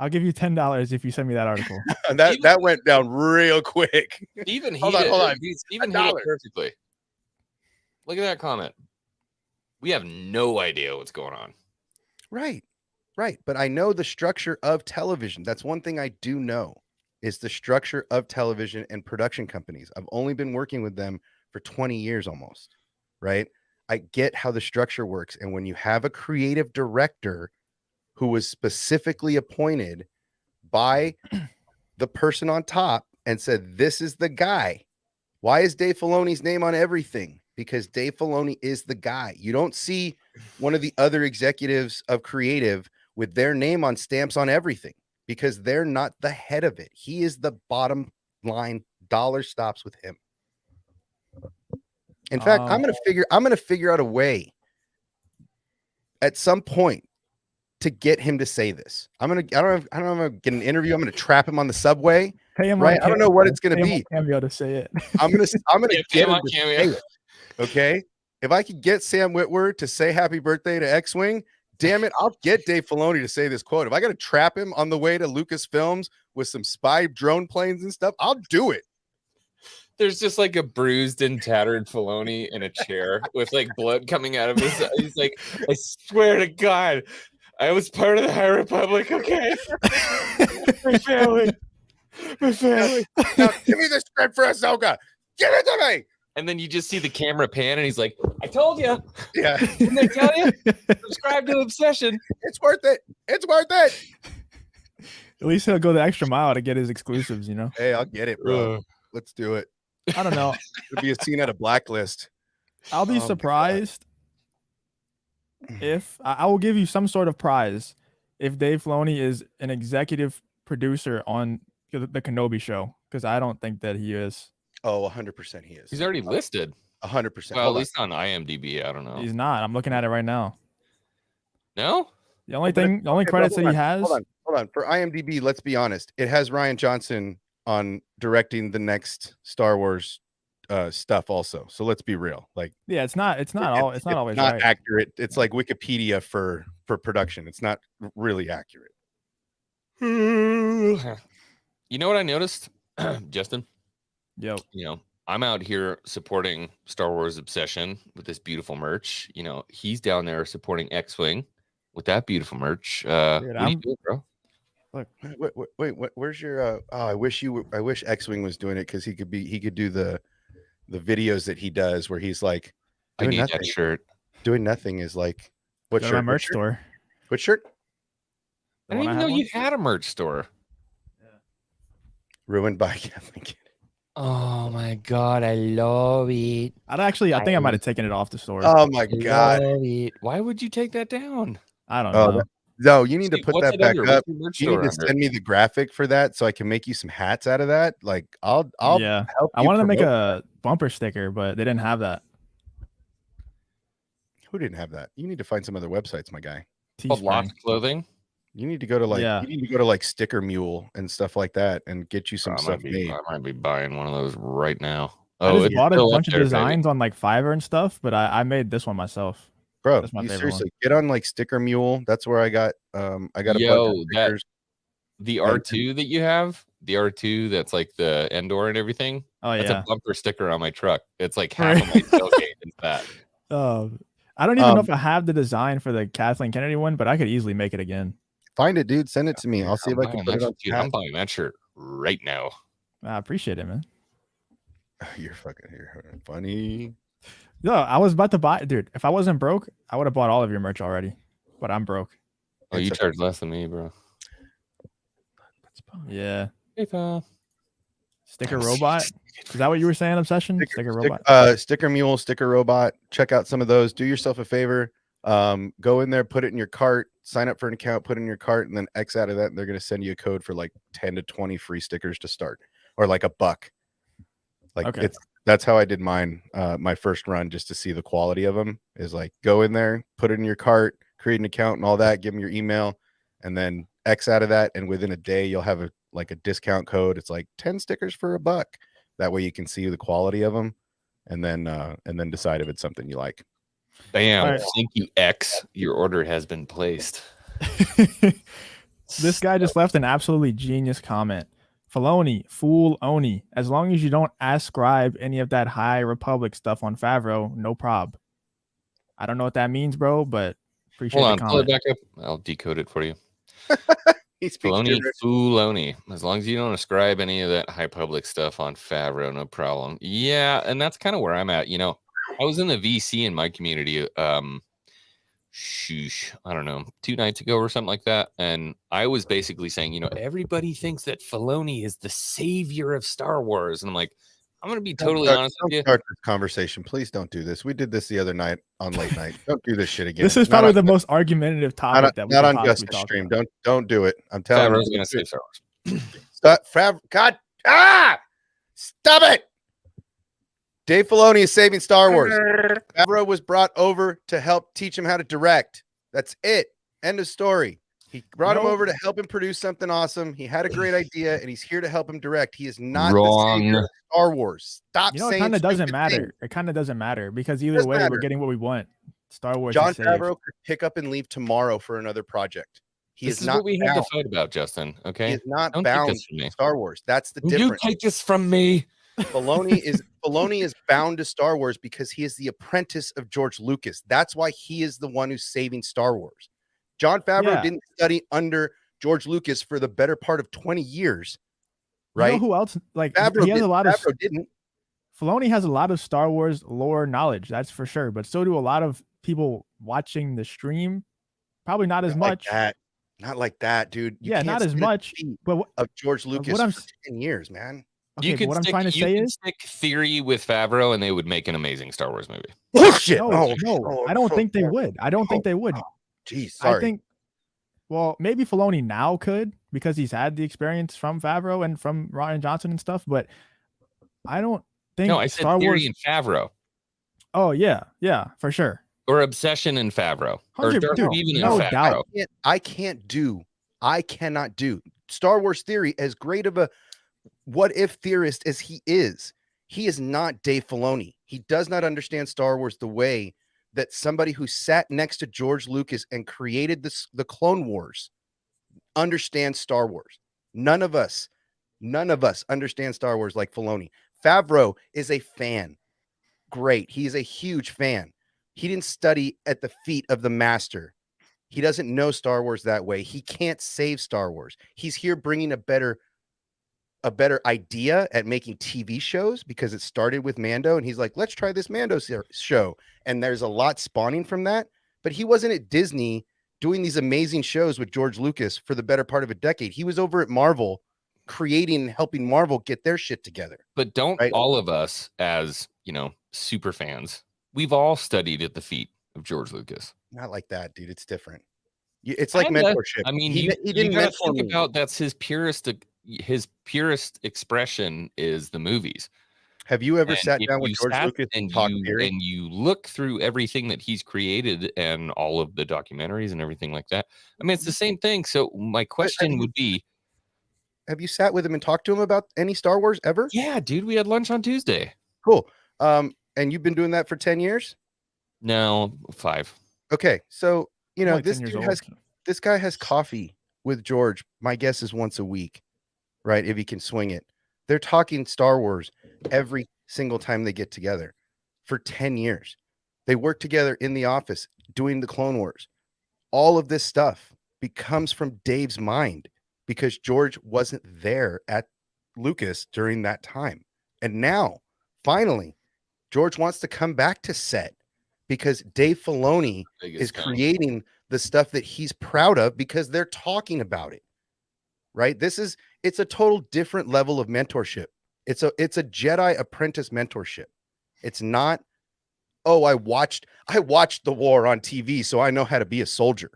I'll give you $10 if you send me that article. And that Even- went down real quick. Stephen Hold on, hold on. Stephen hit it $1. perfectly. Look at that comment. We have no idea what's going on. Right. But I know the structure of television. That's one thing I do know is the structure of television and production companies. I've only been working with them for 20 years almost. Right. I get how the structure works. And when you have a creative director who was specifically appointed by the person on top and said, this is the guy. Why is Dave Filoni's name on everything? Because Dave Filoni is the guy. You don't see one of the other executives of creative with their name on stamps on everything because they're not the head of it. He is the bottom line. Dollar stops with him. In fact, I'm gonna figure out a way at some point to get him to say this. I don't know if I'm gonna get an interview. I'm gonna trap him on the subway. Pay him Right? on I don't know what it's gonna pay him be. on Cameo to say it. I'm gonna Yeah, get him on to Cameo. say it. Okay. If I could get Sam Witwer to say happy birthday to X-Wing, damn it, I'll get Dave Filoni to say this quote. If I got to trap him on the way to Lucasfilms with some spy drone planes and stuff, I'll do it. There's just like a bruised and tattered Filoni in a chair with like blood coming out of his eye. He's like, I swear to God, I was part of the High Republic, okay? My family. Now, give me the script for Ahsoka. Give it to me. And then you just see the camera pan and he's like, I told you. Yeah, Didn't I tell you? Subscribe to Obsession. it's worth it. It's worth it. At least he'll go the extra mile to get his exclusives, you know? Hey, I'll get it, bro. Let's do it. I don't know. It'll be a scene at a Blacklist. I'll be Oh my God. surprised if I will give you some sort of prize if Dave Filoni is an executive producer on the Kenobi show, because I don't think that he is. Oh, 100% he is. He's already listed. 100%. Well, at Hold on. least on IMDb. I don't know. He's not. I'm looking at it right now. No? The only But- thing, the only okay, but credits hold that he on, has. Hold on. For IMDb, let's be honest. It has Ryan Johnson on directing the next Star Wars stuff also. So let's be real. Like, Yeah, it's not always not right. accurate. It's like Wikipedia for production. It's not really accurate. You know what I noticed, Justin? Yo, You know, I'm out here supporting Star Wars Obsession with this beautiful merch. You know, he's down there supporting X-Wing with that beautiful merch. What are you I'm- doing, bro? Wait, where's your I wish X-Wing was doing it because he could do the videos that he does where he's like I doing need nothing. that shirt. Doing nothing is like what go to my shirt? merch store. What shirt? I The didn't one even have know one? you had a merch store. Ruined by Kathleen. Oh my God, I love it. I think I might have taken it off the store. Oh my I God. love it. Why would you take that down? I don't Oh, know. No, you need to Steve, put what's that it back under? up. What's your merch You need store to under? send me the graphic for that so I can make you some hats out of that. Like I'll Yeah, help I you wanted to make promote a bumper sticker, but they didn't have that. Who didn't have that? You need to find some other websites, my guy. Called Teespring. Lost Clothing. You need to go to Yeah. you need to go to like Sticker Mule and stuff like that and get you some I stuff might, made. I might be buying one of those right now. I Oh, just it's bought a still up bunch of there, baby. designs on like Fiverr and stuff, but I made this one myself. Bro, That's my you favorite seriously get on like Sticker Mule. That's where I got a bunch of Yo, that stickers. the And- R2 that you have, the R2 that's like the Endor and everything. Oh That's yeah. a bumper sticker on my truck. It's like half of my tailgate is that. I don't even know if I have the design for the Kathleen Kennedy one, but I could easily make it again. Find it, dude. Send it to me. I'll see if I can buying put it that on. shit, dude, I'm buying that shirt right now. I appreciate it, man. You're funny. No, I was about to buy, dude. If I wasn't broke, I would have bought all of your merch already. But I'm broke. Oh, you It's a- charge less than me, bro. Yeah. Hey, pal. Sticker robot. Is that what you were saying, Obsession? Sticker robot. Sticker Mule, Sticker Robot. Check out some of those. Do yourself a favor. Go in there, put it in your cart, sign up for an account, put it in your cart, and then X out of that. And they're going to send you a code for like 10 to 20 free stickers to start, or like $1. Like Okay. that's how I did mine. My first run, just to see the quality of them, is like go in there, put it in your cart, create an account and all that, give them your email, and then X out of that. And within a day, you'll have a discount code. It's like 10 stickers for $1. That way you can see the quality of them. and then decide if it's something you like. Bam. All right. Thank you, X. Your order has been placed. This guy just left an absolutely genius comment. Filoni, fool Oni. As long as you don't ascribe any of that High Republic stuff on Favreau, no prob. I don't know what that means, bro, but appreciate Hold on, the pull it comment. back up. I'll decode it for you. He speaks Filoni, gibberish. Fuloni. As long as you don't ascribe any of that high public stuff on Favreau, no problem. Yeah, and that's kind of where I'm at. You know, I was in the VC in my community. I don't know, 2 nights ago or something like that, and I was basically saying, you know, everybody thinks that Filoni is the savior of Star Wars, and I'm like, I'm gonna be totally honest with you. Don't start this conversation. Please don't do this. We did this the other night on late night. Don't do this shit again. This is Not probably on- the most argumentative topic that we not could on possibly Justice talk Stream. about. Don't do it. I'm telling Favreau's you. gonna save Star Wars. Stop it. Dave Filoni is saving Star Wars. Favreau was brought over to help teach him how to direct. That's it. End of story. He brought him No. over to help him produce something awesome. He had a great idea, and he's here to help him direct. He is not Wrong. the savior of Star Wars. Stop You know, it saying kind of doesn't stupid matter. things. It kind of doesn't matter because either does way, matter. we're getting what we want. Star Wars John is saved. Favreau could pick up and leave tomorrow for another project. He This is is not what we had bound. to fight about, Justin. He Okay, is not Don't take bound this from me. to Star Wars. That's the You difference. take this from me. Filoni is bound to Star Wars because he is the apprentice of George Lucas. That's why he is the one who's saving Star Wars. John Favreau Yeah. didn't study under George Lucas for the better part of 20 years. Right? You know who else? Like Favreau he has a lot of didn't. Filoni has a lot of Star Wars lore knowledge, that's for sure. But so do a lot of people watching the stream. Probably not as Not much. like that. Not like that, dude. You Yeah, can't not as sit at the much. feet But what, of George Lucas I'm for s- 10 years, man. okay, You but could what I'm stick, trying to you say could is stick theory with Favreau, and they would make an amazing Star Wars movie. Bullshit. no, I don't think they would. I don't think they would. Geez, sorry. I think, well, maybe Filoni now could because he's had the experience from Favreau and from Ryan Johnson and stuff. But I don't think No, I said Star theory Wars. in Favreau, Oh yeah, for sure. or obsession in Favreau, or 100 Darth dude, Revan in no Favreau. doubt. I cannot do Star Wars theory as great of a what if theorist as he is. He is not Dave Filoni. He does not understand Star Wars the way that somebody who sat next to George Lucas and created the Clone Wars understands Star Wars. None of us understand Star Wars like Filoni. Favreau is a fan. Great. He is a huge fan. He didn't study at the feet of the master. He doesn't know Star Wars that way. He can't save Star Wars. He's here bringing a better idea at making TV shows because it started with Mando, and he's like, let's try this Mando show. And there's a lot spawning from that. But he wasn't at Disney doing these amazing shows with George Lucas for the better part of a decade. He was over at Marvel creating and helping Marvel get their shit together. But don't Right. all of us, as you know, super fans, we've all studied at the feet of George Lucas. Not like that, dude. It's different. It's like Kinda. mentorship. I mean, he you didn't gotta mentor think me. about that's his purest expression is the movies. Have you ever And sat if down with you George sat Lucas and and talked you theory? and you look through everything that he's created and all of the documentaries and everything like that, I mean, it's the same thing. So my question would be, Have you sat with him and talked to him about any Star Wars ever? yeah, dude, we had lunch on Tuesday. Cool. And you've been doing that for 10 years? No, 5. Okay. So, you know, Only 10 this years dude old. this guy has coffee with George. My guess is once a week, right? If he can swing it. They're talking Star Wars every single time they get together for 10 years. They work together in the office doing the Clone Wars. All of this stuff becomes from Dave's mind because George wasn't there at Lucas during that time. And now, finally, George wants to come back to set because Dave Filoni is creating the stuff that he's proud of because they're talking about it. Right? It's a total different level of mentorship. It's a Jedi apprentice mentorship. It's not, oh, I watched the war on TV, so I know how to be a soldier.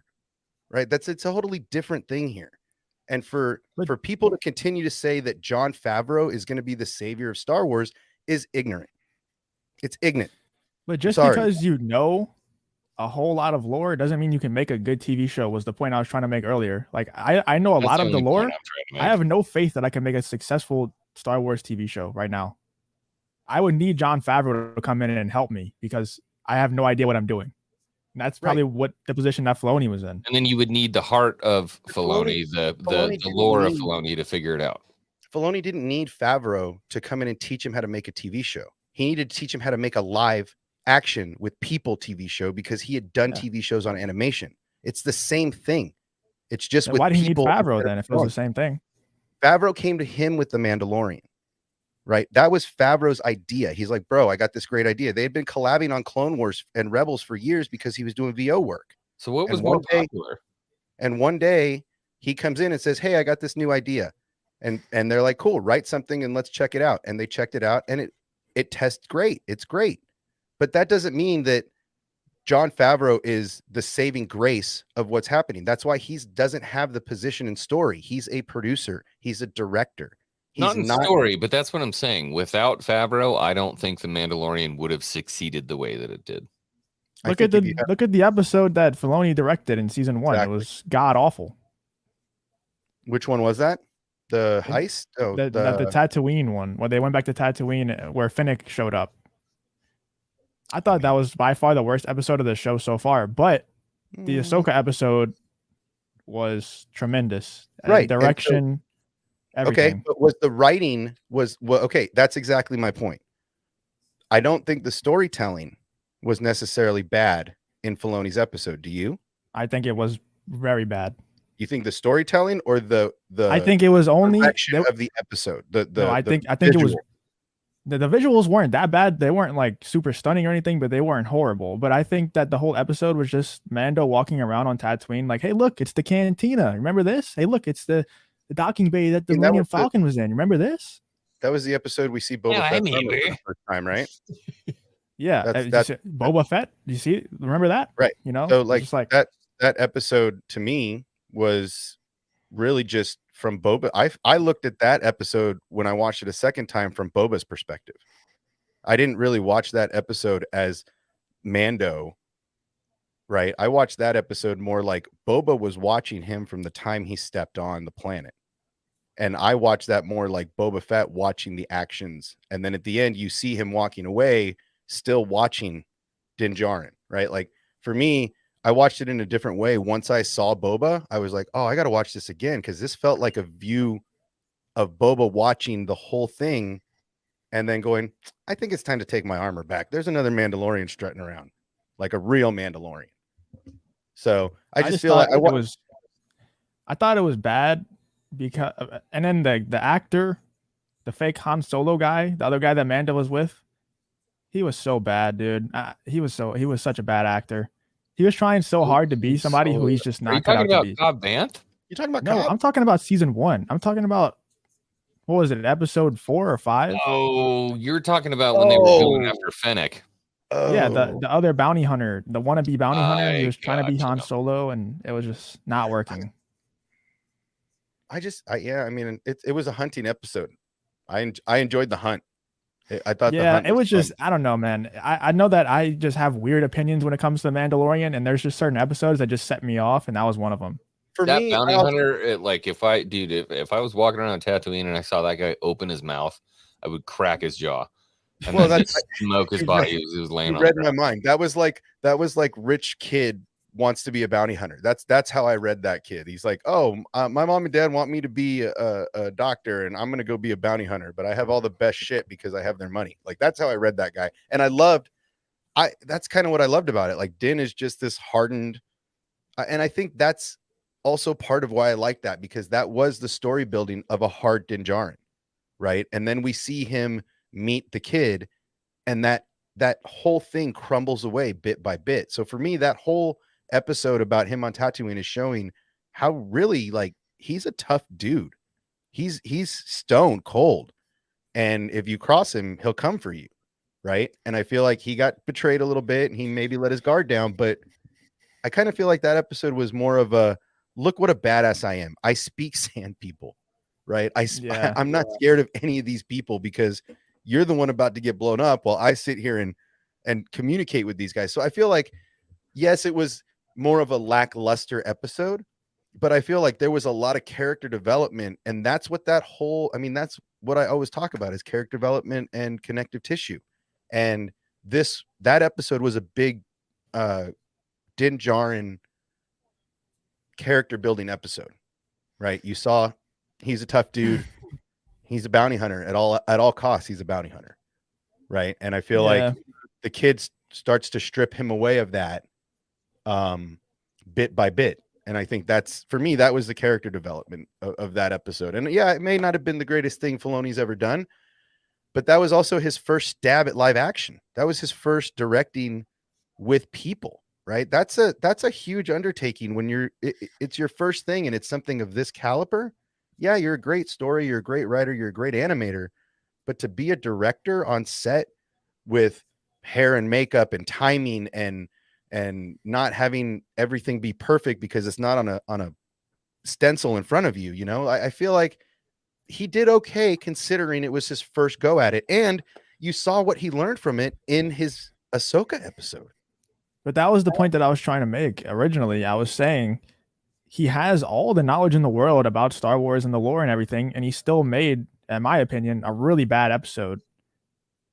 Right? It's a totally different thing here. And for people to continue to say that Jon Favreau is going to be the savior of Star Wars is ignorant. It's ignorant. But just Sorry. because you know a whole lot of lore doesn't mean you can make a good TV show, was the point I was trying to make earlier. Like I know a lot of the lore. I have no faith that I can make a successful Star Wars TV show right now. I would need Jon Favreau to come in and help me because I have no idea what I'm doing. And that's probably what the position that Filoni was in. And then you would need the heart of Filoni, Filoni the lore of didn't Filoni to figure it out. Filoni didn't need Favreau to come in and teach him how to make a TV show. He needed to teach him how to make a live action with people TV show because he had done TV shows on animation. It's the same thing. It's just with why do you need people. Favreau then if it was the same thing? Favreau came to him with The Mandalorian, right? That was Favreau's idea. He's like, bro, I got this great idea. They had been collabing on Clone Wars and Rebels for years because he was doing VO work. So what was more popular? And one day he comes in and says, hey, I got this new idea. And they're like, cool, write something and let's check it out. And they checked it out and it tests great. It's great. But that doesn't mean that Jon Favreau is the saving grace of what's happening. That's why he doesn't have the position in story. He's a producer. He's a director. He's not in story, but that's what I'm saying. Without Favreau, I don't think The Mandalorian would have succeeded the way that it did. Look at the episode that Filoni directed in season 1. Exactly. It was god awful. Which one was that? The heist? Oh, the Tatooine one, where they went back to Tatooine, where Finnick showed up. I thought that was by far the worst episode of the show so far, but the Ahsoka episode was tremendous. Right. Direction, everything. Okay, but was the writing okay, that's exactly my point. I don't think the storytelling was necessarily bad in Filoni's episode. Do you? I think it was very bad. You think the storytelling or the I think it was only direction of the episode. I think it was the visuals weren't that bad. They weren't like super stunning or anything, but they weren't horrible. But I think that the whole episode was just Mando walking around on Tatooine like, hey, look, it's the cantina. Remember this? Hey, look, it's the docking bay that the Millennium Falcon was in. Remember this? That was the episode we see Boba Fett for the first time, right? Yeah, that's Boba Fett. You see, remember that? Right. You know, so like that episode to me was really just from Boba. I looked at that episode when I watched it a second time from Boba's perspective. I didn't really watch that episode as Mando, right? I watched that episode more like Boba was watching him from the time he stepped on the planet. And I watched that more like Boba Fett watching the actions. And then at the end, you see him walking away, still watching Din Djarin, right? Like for me, I watched it in a different way. Once I saw Boba, I was like, oh, I got to watch this again because this felt like a view of Boba watching the whole thing and then going, I think it's time to take my armor back. There's another Mandalorian strutting around, like a real Mandalorian. So I just feel like I thought it was bad because, and then the actor, the fake Han Solo guy, the other guy that Mando was with, he was so bad, dude. He was such a bad actor. He was trying so hard to be somebody who he's just not cut out to be. Cobb Vanth? You talking about? No, Cobb? I'm talking about season 1. I'm talking about, what was it, episode 4 or 5? Oh, you're talking about when they were going after Fennec. Oh. Yeah, the other bounty hunter, the wannabe bounty hunter. He was trying to be Han Solo, and it was just not working. I mean, it was a hunting episode. I enjoyed the hunt. I thought it was just fun. I don't know, man. I know that I just have weird opinions when it comes to The Mandalorian, and there's just certain episodes that just set me off, and that was one of them. For that me, bounty hunter, if I was walking around Tatooine and I saw that guy open his mouth, I would crack his jaw. And then just smoke his body as he was laying on. Read my mind. That was like rich kid wants to be a bounty hunter. That's how I read that kid. He's like, oh, my mom and dad want me to be a doctor, and I'm gonna go be a bounty hunter, but I have all the best shit because I have their money. Like that's how I read that guy, and that's kind of what I loved about it. Like Din is just this hardened, and I think that's also part of why I like that, because that was the story building of a hard Din Djarin, right? And then we see him meet the kid, and that whole thing crumbles away bit by bit. So for me, that whole episode about him on Tatooine is showing how really like he's a tough dude. He's stone cold, and if you cross him, he'll come for you, right? And I feel like he got betrayed a little bit, and he maybe let his guard down, but I kind of feel like that episode was more of a look what a badass I am. I speak sand people, right? I'm not scared of any of these people because you're the one about to get blown up while I sit here and communicate with these guys. So I feel like, yes, it was more of a lackluster episode, but I feel like there was a lot of character development, and that's what that's what I always talk about is character development and connective tissue. And that episode was a big Din Djarin character building episode, right? You saw he's a tough dude. He's a bounty hunter at all costs. He's a bounty hunter, right? And I feel like the kid starts to strip him away of that bit by bit. And I think that's, for me, that was the character development of that episode. And yeah, it may not have been the greatest thing Filoni's ever done, but that was also his first stab at live action. That was his first directing with people, right? That's a huge undertaking when it's your first thing and it's something of this caliber. Yeah, you're a great story, you're a great writer, you're a great animator, but to be a director on set with hair and makeup and timing and not having everything be perfect because it's not on a stencil in front of you, you know, I feel like he did okay considering it was his first go at it. And you saw what he learned from it in his Ahsoka episode. But that was the point that I was trying to make originally. I was saying he has all the knowledge in the world about Star Wars and the lore and everything, and he still made, in my opinion, a really bad episode.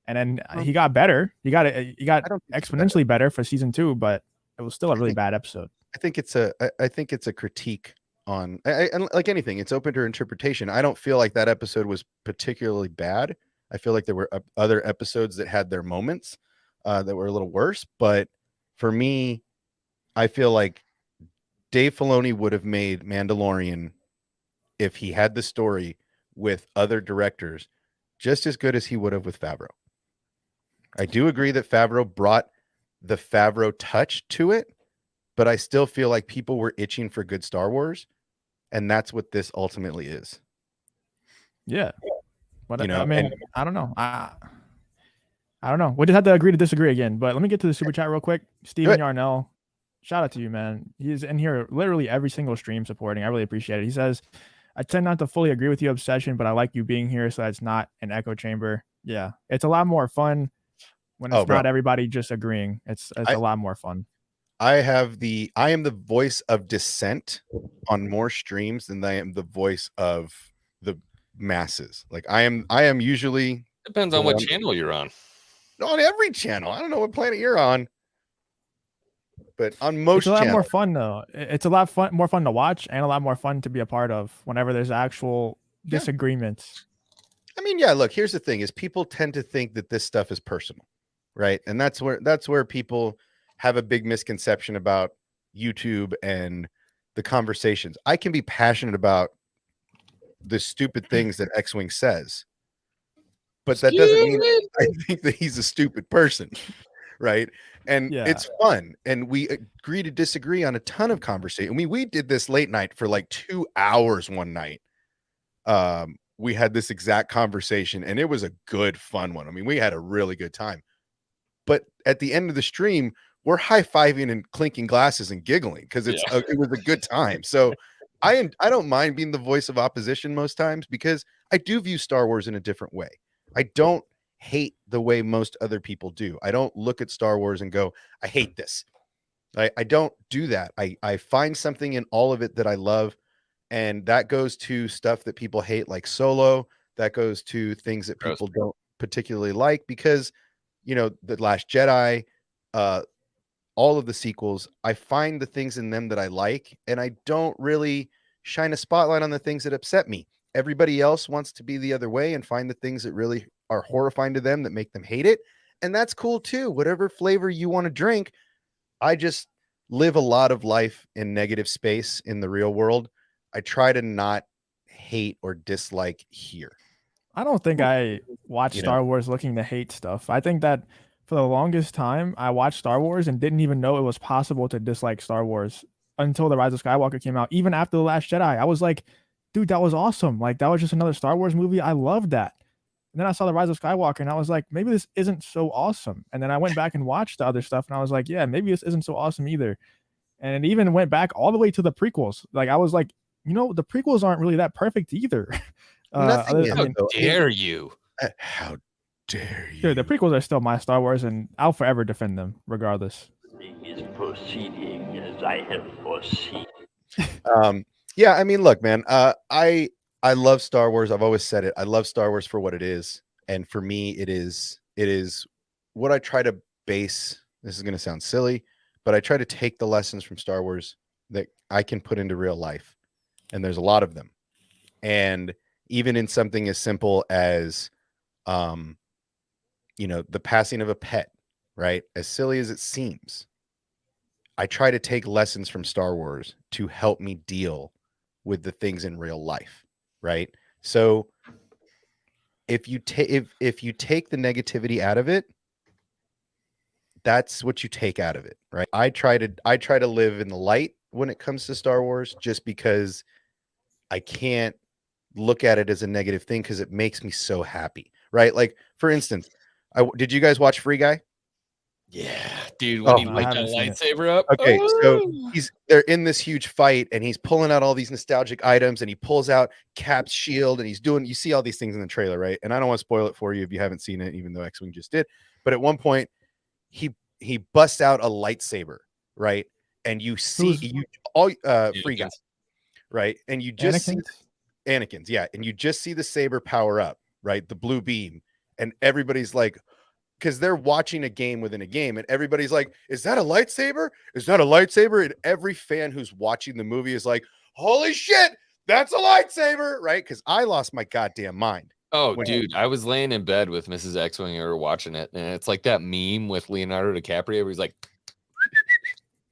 And then he got better. He got exponentially better for season 2, but it was still a really bad episode. I think it's a critique on, and like anything, it's open to interpretation. I don't feel like that episode was particularly bad. I feel like there were other episodes that had their moments that were a little worse. But for me, I feel like Dave Filoni would have made Mandalorian, if he had the story with other directors, just as good as he would have with Favreau. I do agree that Favreau brought the Favreau touch to it, but I still feel like people were itching for good Star Wars, and that's what this ultimately is. Yeah. But you know, I mean, I don't know. I don't know. We just have to agree to disagree again. But let me get to the super chat real quick. Steven Yarnell, shout out to you, man. He's in here literally every single stream supporting. I really appreciate it. He says, I tend not to fully agree with you, Obsession, but I like you being here, so that's not an echo chamber. Yeah. It's a lot more fun when it's not everybody just agreeing. It's a lot more fun. I am the voice of dissent on more streams than I am the voice of the masses. Like I am usually, depends on what channel you're on. On every channel. I don't know what planet you're on, but on most channels. It's a lot more fun though. It's a lot more fun to watch and a lot more fun to be a part of whenever there's actual disagreements. I mean, yeah, look, here's the thing is people tend to think that this stuff is personal, right? And that's where people have a big misconception about YouTube and the conversations. I can be passionate about the stupid things that X-Wing says, but that doesn't mean I think that he's a stupid person, right? And it's fun, and we agree to disagree on a ton of conversation. I mean, we did this late night for like 2 hours one night. We had this exact conversation, and it was a good, fun one. I mean, we had a really good time. But at the end of the stream, we're high-fiving and clinking glasses and giggling because it was a good time. So I don't mind being the voice of opposition most times because I do view Star Wars in a different way. I don't hate the way most other people do. I don't look at Star Wars and go, I hate this. I don't do that. I find something in all of it that I love. And that goes to stuff that people hate, like Solo. That goes to things that people don't particularly like because, you know, The Last Jedi, all of the sequels, I find the things in them that I like, and I don't really shine a spotlight on the things that upset me. Everybody else wants to be the other way and find the things that really are horrifying to them that make them hate it. And that's cool too. Whatever flavor you want to drink. I just live a lot of life in negative space in the real world. I try to not hate or dislike here. I don't think I watch Star Wars looking to hate stuff. I think that for the longest time, I watched Star Wars and didn't even know it was possible to dislike Star Wars until The Rise of Skywalker came out. Even after The Last Jedi, I was like, dude, that was awesome. Like, that was just another Star Wars movie. I loved that. And then I saw The Rise of Skywalker and I was like, maybe this isn't so awesome. And then I went back and watched the other stuff and I was like, yeah, maybe this isn't so awesome either. And it even went back all the way to the prequels. Like, I was like, you know, the prequels aren't really that perfect either. How dare you? How dare you? Dude, the prequels are still my Star Wars, and I'll forever defend them, regardless. Is proceeding as I have foreseen. Yeah, I mean, look, man, I love Star Wars. I've always said it. I love Star Wars for what it is, and for me, it is what I try to base. This is going to sound silly, but I try to take the lessons from Star Wars that I can put into real life, and there's a lot of them. And even in something as simple as, the passing of a pet, right? As silly as it seems, I try to take lessons from Star Wars to help me deal with the things in real life, right? So if you take if you take the negativity out of it, that's what you take out of it, right? I try to live in the light when it comes to Star Wars, just because I can't look at it as a negative thing because it makes me so happy, right? Like, for instance, did you guys watch Free Guy? Yeah, dude, when Oh he I lit that haven't seen it. lightsaber up. Okay, so Oh! they're in this huge fight and he's pulling out all these nostalgic items and he pulls out Cap's shield and you see all these things in the trailer, right? And I don't want to spoil it for you if you haven't seen it, even though X-Wing just did. But at one point, he busts out a lightsaber, right? And you see Free Guy, Anakin's. right? And you just see Anakin's? Anakin's, yeah, and you just see the saber power up, right? The blue beam, and everybody's like, because they're watching a game within a game, and everybody's like, "Is that a lightsaber? Is that a lightsaber?" And every fan who's watching the movie is like, "Holy shit, that's a lightsaber!" Right? Because I lost my goddamn mind. Oh, When- dude, I was laying in bed with Mrs. X-Wing and we were watching it, and it's like that meme with Leonardo DiCaprio where he's like,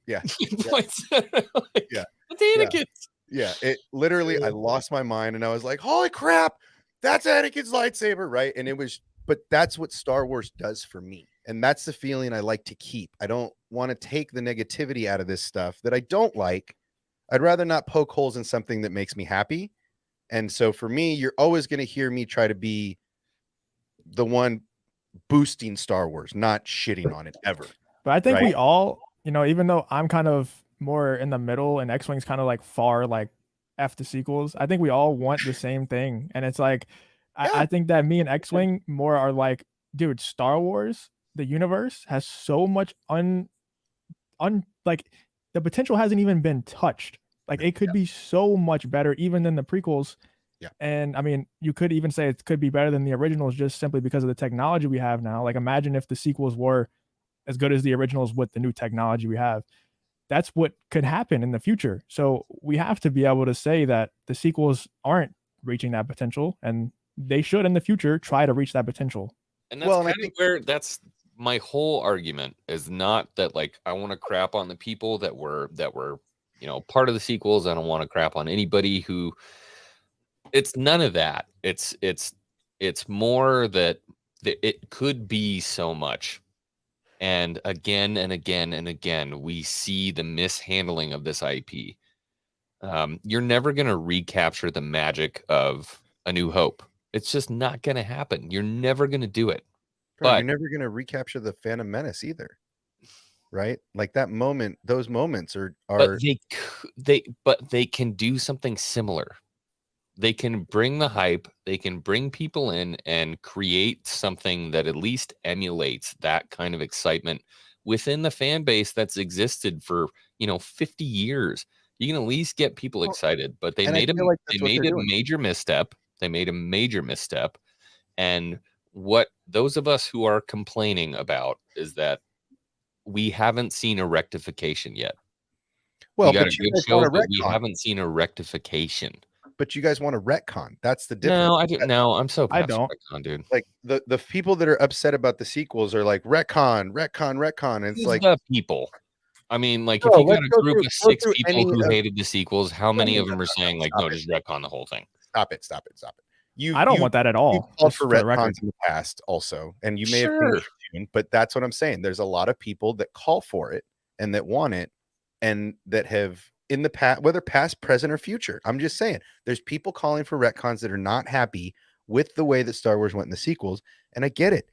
Yeah. he points at it like, Yeah. it's Anakin's. Yeah, it literally, I lost my mind, and I was like, "Holy crap, that's Anakin's lightsaber!" Right? And it was, but that's what Star Wars does for me, and that's the feeling I like to keep. I don't want to take the negativity out of this stuff that I don't like. I'd rather not poke holes in something that makes me happy. And so for me, you're always going to hear me try to be the one boosting Star Wars, not shitting on it ever. But I think Right. we all, even though I'm kind of more in the middle and X-Wing's kind of like far like F the sequels, I think we all want the same thing. And it's like Yeah. I think that me and X-Wing more are like, dude, Star Wars, the universe has so much like the potential hasn't even been touched. Like it could be so much better even than the prequels. Yeah. And I mean, you could even say it could be better than the originals just simply because of the technology we have now. Like imagine if the sequels were as good as the originals with the new technology we have. That's what could happen in the future. So we have to be able to say that the sequels aren't reaching that potential, and they should in the future try to reach that potential. And that's Well, and I kind of where that's my whole argument is not that like I want to crap on the people that were part of the sequels. I don't want to crap on anybody who it's none of that. It's more that it could be so much. And again and again and again, we see the mishandling of this IP. You're never going to recapture the magic of A New Hope. It's just not going to happen. You're never going to do it. Bro, But you're never going to recapture the Phantom Menace either. Right? Like that moment, those moments are but they can do something similar. They can bring the hype, they can bring people in and create something that at least emulates that kind of excitement within the fan base that's existed for 50 years. You can at least get people excited, but they and I made feel like that's they what made they're a doing. major misstep. They made a major misstep. And what those of us who are complaining about is that we haven't seen a rectification yet. Well, We got a but you good guys show, want a but we retcon. haven't seen a rectification. But you guys want a retcon. That's the difference. No, I don't. No, I'm so I past don't. retcon, dude. Like the people that are upset about the sequels are like retcon. And it's Who's like, the people. I mean, like, if no, you got let's a go group through- of go 6 through people any who of- hated the sequels, how many of them are saying like, Stop no, it. just retcon the whole thing? Stop it. I don't want that at You all. called Just for for the record. retcons in the past also, and you may have Sure. changed your tune, but that's what I'm saying. There's a lot of people that call for it and that want it, and that have in the past, whether past, present, or future. I'm just saying, there's people calling for retcons that are not happy with the way that Star Wars went in the sequels, and I get it,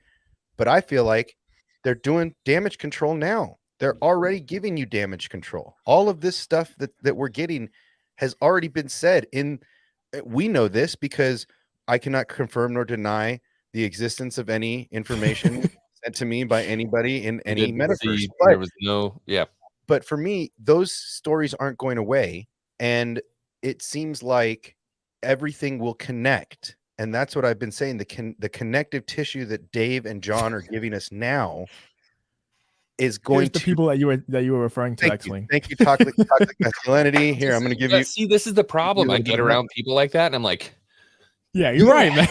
but I feel like they're doing damage control now. They're already giving you damage control. All of this stuff that we're getting has already been said in. We know this because I cannot confirm nor deny the existence of any information sent to me by anybody in I any didn't metaverse. see- But, there was no, yeah. but for me, those stories aren't going away. And it seems like everything will connect. And that's what I've been saying. The connective tissue that Dave and John are giving us now is going Here's the to people that you were referring to, X-Wing. Thank you, toxic masculinity. Here, I'm going to give you. See, this is the problem. I get around people like that, and I'm like, yeah, you're right, man.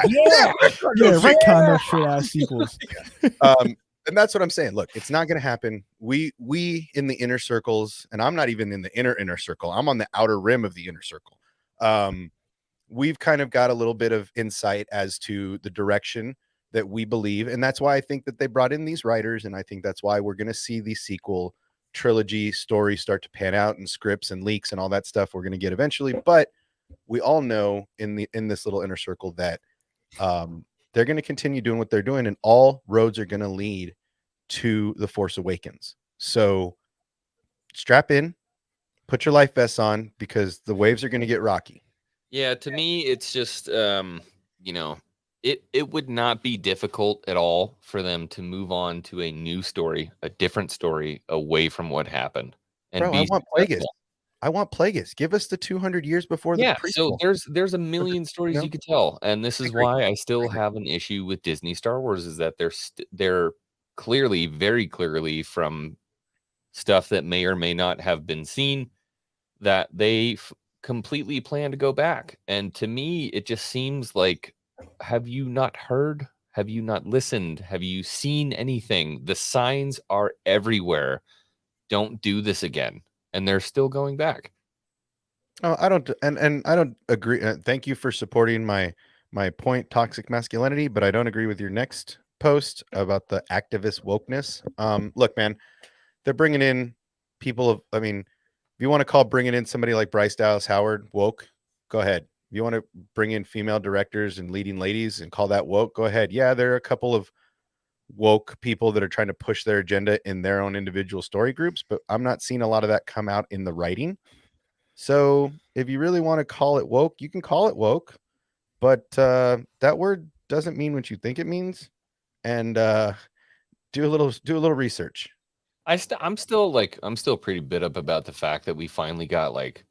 Yeah, retcon those shit ass sequels. And that's what I'm saying. Look, it's not going to happen. We in the inner circles, and I'm not even in the inner circle. I'm on the outer rim of the inner circle. We've kind of got a little bit of insight as to the direction that we believe, and that's why I think that they brought in these writers, and I think that's why we're going to see the sequel trilogy stories start to pan out, and scripts and leaks and all that stuff we're going to get eventually. But we all know in this little inner circle that they're going to continue doing what they're doing, and all roads are going to lead to The Force Awakens. So strap in, put your life vests on, because the waves are going to get rocky. Yeah, to me, it's just, you know, it would not be difficult at all for them to move on to a new story, a different story away from what happened. And Bro, I want Plagueis. I want Plagueis. Give us the 200 years before the prequel. So there's a million stories you could tell, and this is why I still have an issue with Disney Star Wars, is that they're clearly, very clearly, from stuff that may or may not have been seen, that they completely plan to go back. And to me, it just seems like, have you not heard? Have you not listened? Have you seen anything? The signs are everywhere. Don't do this again. And they're still going back. Oh, I don't, and I don't agree. Thank you for supporting my point, toxic masculinity, but I don't agree with your next post about the activist wokeness. Look, man, they're bringing in people of, I mean, if you want to call bringing in somebody like Bryce Dallas Howard woke, go ahead. If you want to bring in female directors and leading ladies and call that woke, go ahead. Yeah, there are a couple of woke people that are trying to push their agenda in their own individual story groups, but I'm not seeing a lot of that come out in the writing. So if you really want to call it woke, you can call it woke, but that word doesn't mean what you think it means. And do a little research. I'm still pretty bit up about the fact that we finally got like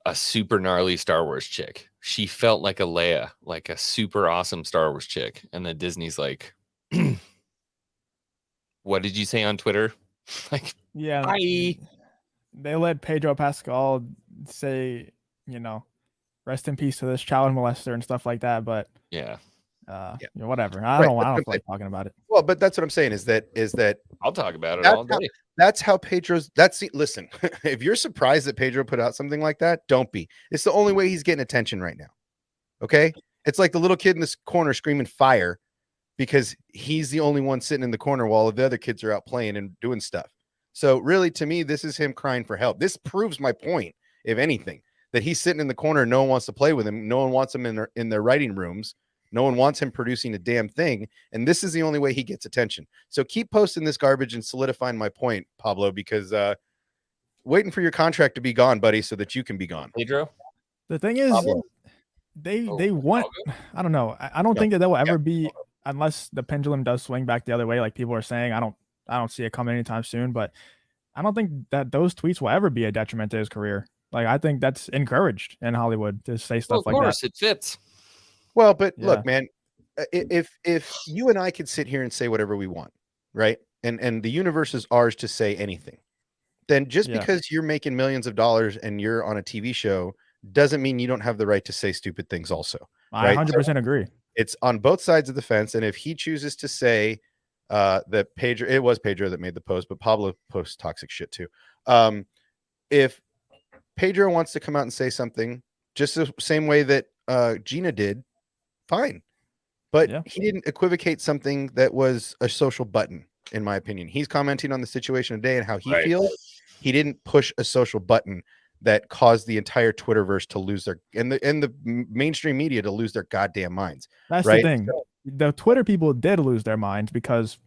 a super gnarly Star Wars chick. She felt like a Leia, like a super awesome Star Wars chick. And then Disney's like, what did you say on Twitter? Like, yeah, bye. They let Pedro Pascal say, you know, rest in peace to this child molester and stuff like that. But yeah. You know, whatever. I don't feel like talking about it. Well, but that's what I'm saying is that I'll talk about it all day. That's how Pedro's. Listen. If you're surprised that Pedro put out something like that, don't be. It's the only way he's getting attention right now. Okay, it's like the little kid in this corner screaming fire because he's the only one sitting in the corner while the other kids are out playing and doing stuff. So really, to me, this is him crying for help. This proves my point, if anything, that he's sitting in the corner. No one wants to play with him. No one wants him in their writing rooms. No one wants him producing a damn thing. And this is the only way he gets attention. So keep posting this garbage and solidifying my point, Pablo, because waiting for your contract to be gone, buddy, so that you can be gone. Pedro? The thing is, Pablo. they want, I don't know. I don't think that will ever be, unless the pendulum does swing back the other way, like people are saying. I don't see it coming anytime soon, but I don't think that those tweets will ever be a detriment to his career. Like, I think that's encouraged in Hollywood to say stuff like that. Of course, it fits. Well, but look, man, if you and I could sit here and say whatever we want, right? And the universe is ours to say anything, then just because you're making millions of dollars and you're on a TV show doesn't mean you don't have the right to say stupid things also. I 100% agree. It's on both sides of the fence. And if he chooses to say that Pedro, it was Pedro that made the post, but Pablo posts toxic shit too. If Pedro wants to come out and say something just the same way that Gina did, fine. But he didn't equivocate something that was a social button, in my opinion. He's commenting on the situation today and how he feels. He didn't push a social button that caused the entire Twitterverse to lose their and the mainstream media to lose their goddamn minds. That's the thing. The Twitter people did lose their minds because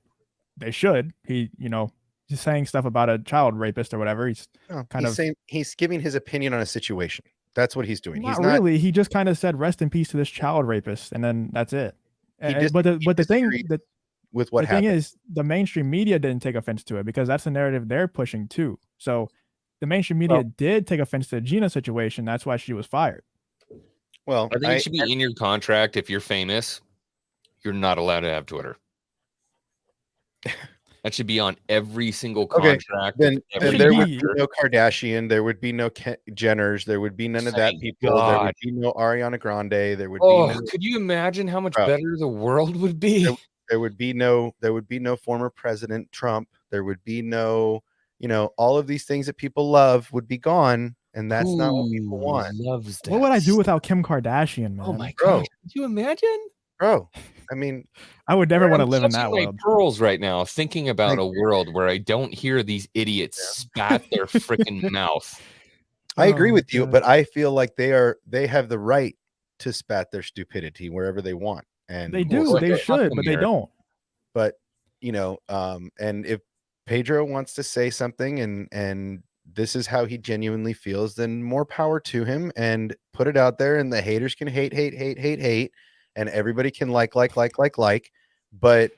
they should. He, just saying stuff about a child rapist or whatever. He's saying he's giving his opinion on a situation. That's what he's doing. He's not really. He just kind of said, "Rest in peace to this child rapist," and then that's it. But the thing is, the mainstream media didn't take offense to it because that's the narrative they're pushing too. So the mainstream media did take offense to the Gina situation. That's why she was fired. Well, I think it should be in your contract. If you're famous, you're not allowed to have Twitter. That should be on every single contract. Then Should there be. would be no Kardashian. There would be no Jenners. There would be none of that Thank people. There would God. be no Ariana Grande. There would be Oh, no, could you imagine how much Bro. better the world would be? there would be no former President Trump. There would be no, all of these things that people love would be gone, and that's not what people want. Loves that. What would I do without Kim Kardashian, man? Oh my Bro. gosh! Could you imagine? Bro, I mean, I would never want to I'm live in clutching that my world. pearls right now, thinking about Thank a world where I don't hear these idiots spat their freaking mouth. I agree Oh, with you, God. but I feel like they have the right to spat their stupidity wherever they want, and They do. Well, They fuck should, them but they here. don't. but and if Pedro wants to say something and this is how he genuinely feels, then more power to him, and put it out there, and the haters can hate, and everybody can like, but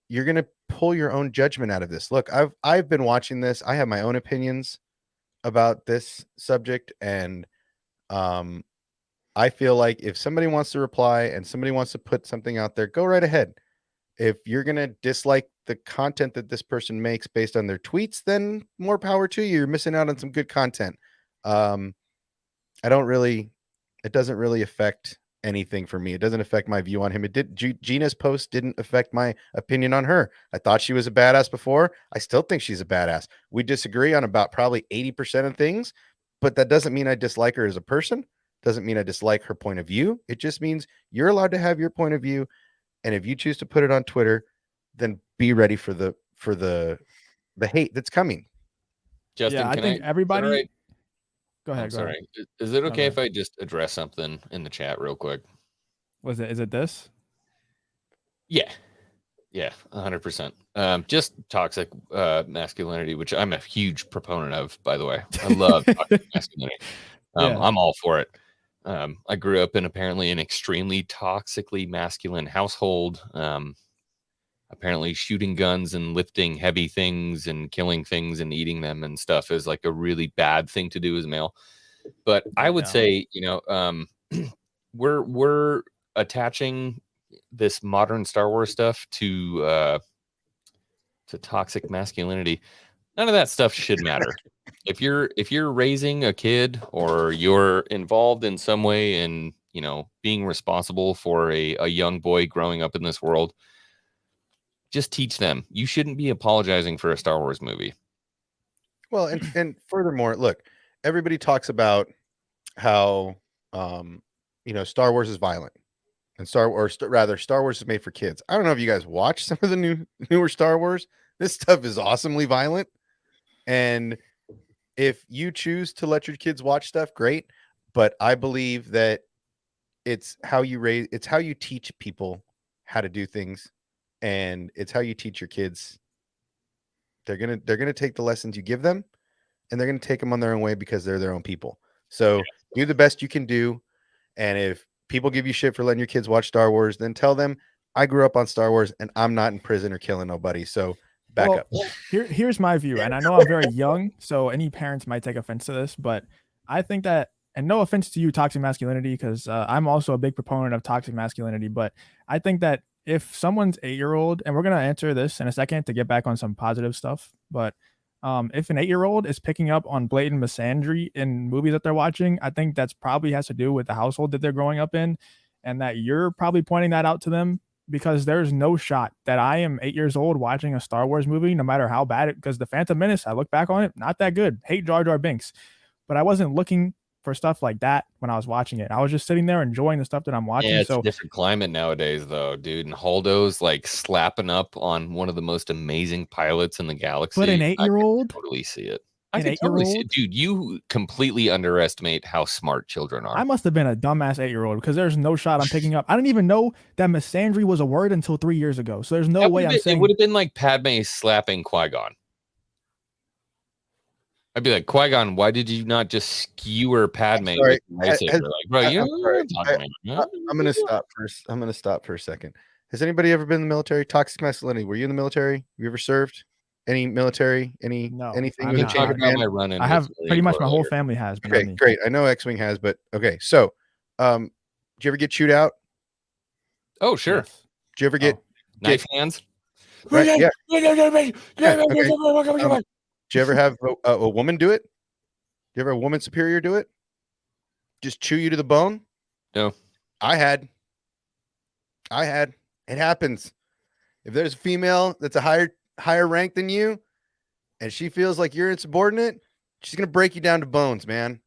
you're gonna pull your own judgment out of this. Look, I've been watching this. I have my own opinions about this subject, and I feel like if somebody wants to reply and somebody wants to put something out there, go right ahead. If you're going to dislike the content that this person makes based on their tweets, then more power to you. You're missing out on some good content. It doesn't really affect anything for me. It doesn't affect my view on him. Gina's post didn't affect my opinion on her. I thought she was a badass before. I still think she's a badass. We disagree on about probably 80% of things, but that doesn't mean I dislike her as a person. Doesn't mean I dislike her point of view. It just means you're allowed to have your point of view. And if you choose to put it on Twitter, then be ready for the hate that's coming. Justin, I think everybody. All right. Go ahead. I'm Go sorry. ahead. Is it No, okay go if I just address something in the chat real quick? Is it this? Yeah. 100%. Just toxic masculinity, which I'm a huge proponent of, by the way. I love toxic masculinity. I'm all for it. I grew up in apparently an extremely toxically masculine household. Apparently shooting guns and lifting heavy things and killing things and eating them and stuff is like a really bad thing to do as a male. But I would say, we're attaching this modern Star Wars stuff to toxic masculinity. None of that stuff should matter. If you're raising a kid or you're involved in some way in, being responsible for a young boy growing up in this world, just teach them. You shouldn't be apologizing for a Star Wars movie. Well, and furthermore, look, everybody talks about how Star Wars is violent, and Star Wars is made for kids. I don't know if you guys watch some of the newer Star Wars. This stuff is awesomely violent, and if you choose to let your kids watch stuff, great. But I believe that it's how you teach people how to do things, and it's how you teach your kids. They're gonna take the lessons you give them, and they're gonna take them on their own way because they're their own people. So do the best you can do, and if people give you shit for letting your kids watch Star Wars, then tell them I grew up on Star Wars and I'm not in prison or killing nobody. So back up. Here's my view, and I know I'm very young, so any parents might take offense to this, but I think that, and no offense to you, toxic masculinity, because I'm also a big proponent of toxic masculinity, but I think that if someone's 8-year-old, and we're going to answer this in a second to get back on some positive stuff, but if an 8-year-old is picking up on blatant misandry in movies that they're watching, I think that's probably has to do with the household that they're growing up in, and that you're probably pointing that out to them, because there's no shot that I am 8 years old watching a Star Wars movie, no matter how bad it, because The Phantom Menace, I look back on it, not that good. Hate Jar Jar Binks. But I wasn't looking for stuff like that when I was watching it. I was just sitting there enjoying the stuff that I'm watching. Yeah, it's a different climate nowadays, though, dude. And Holdo's like slapping up on one of the most amazing pilots in the galaxy. But an 8-year-old? Totally see it. I can totally see it. Dude, you completely underestimate how smart children are. I must have been a dumbass 8-year-old, because there's no shot I'm picking up. I didn't even know that misandry was a word until 3 years ago. So there's no way I'm saying it would have been like Padme slapping Qui-Gon. I'd be like, Qui-Gon, why did you not just skewer Padme with the lightsaber? I'm gonna stop for a second. Has anybody ever been in the military? Toxic masculinity. Were you in the military? You ever served? Any military? Anything I'm with a not. chain Talk of about command? my run-in. I with have pretty Marine much Corps my whole earlier. family has, but not Okay, me. great. I know X-wing has, but okay. So, did you ever get chewed out? Oh, sure. Yes. Did you ever get Knife hands. right? Yeah. Okay. Did you ever have a woman do it? Did you ever have a woman superior do it? Just chew you to the bone? No. I had. It happens. If there's a female that's a higher rank than you, and she feels like you're insubordinate, she's gonna break you down to bones, man.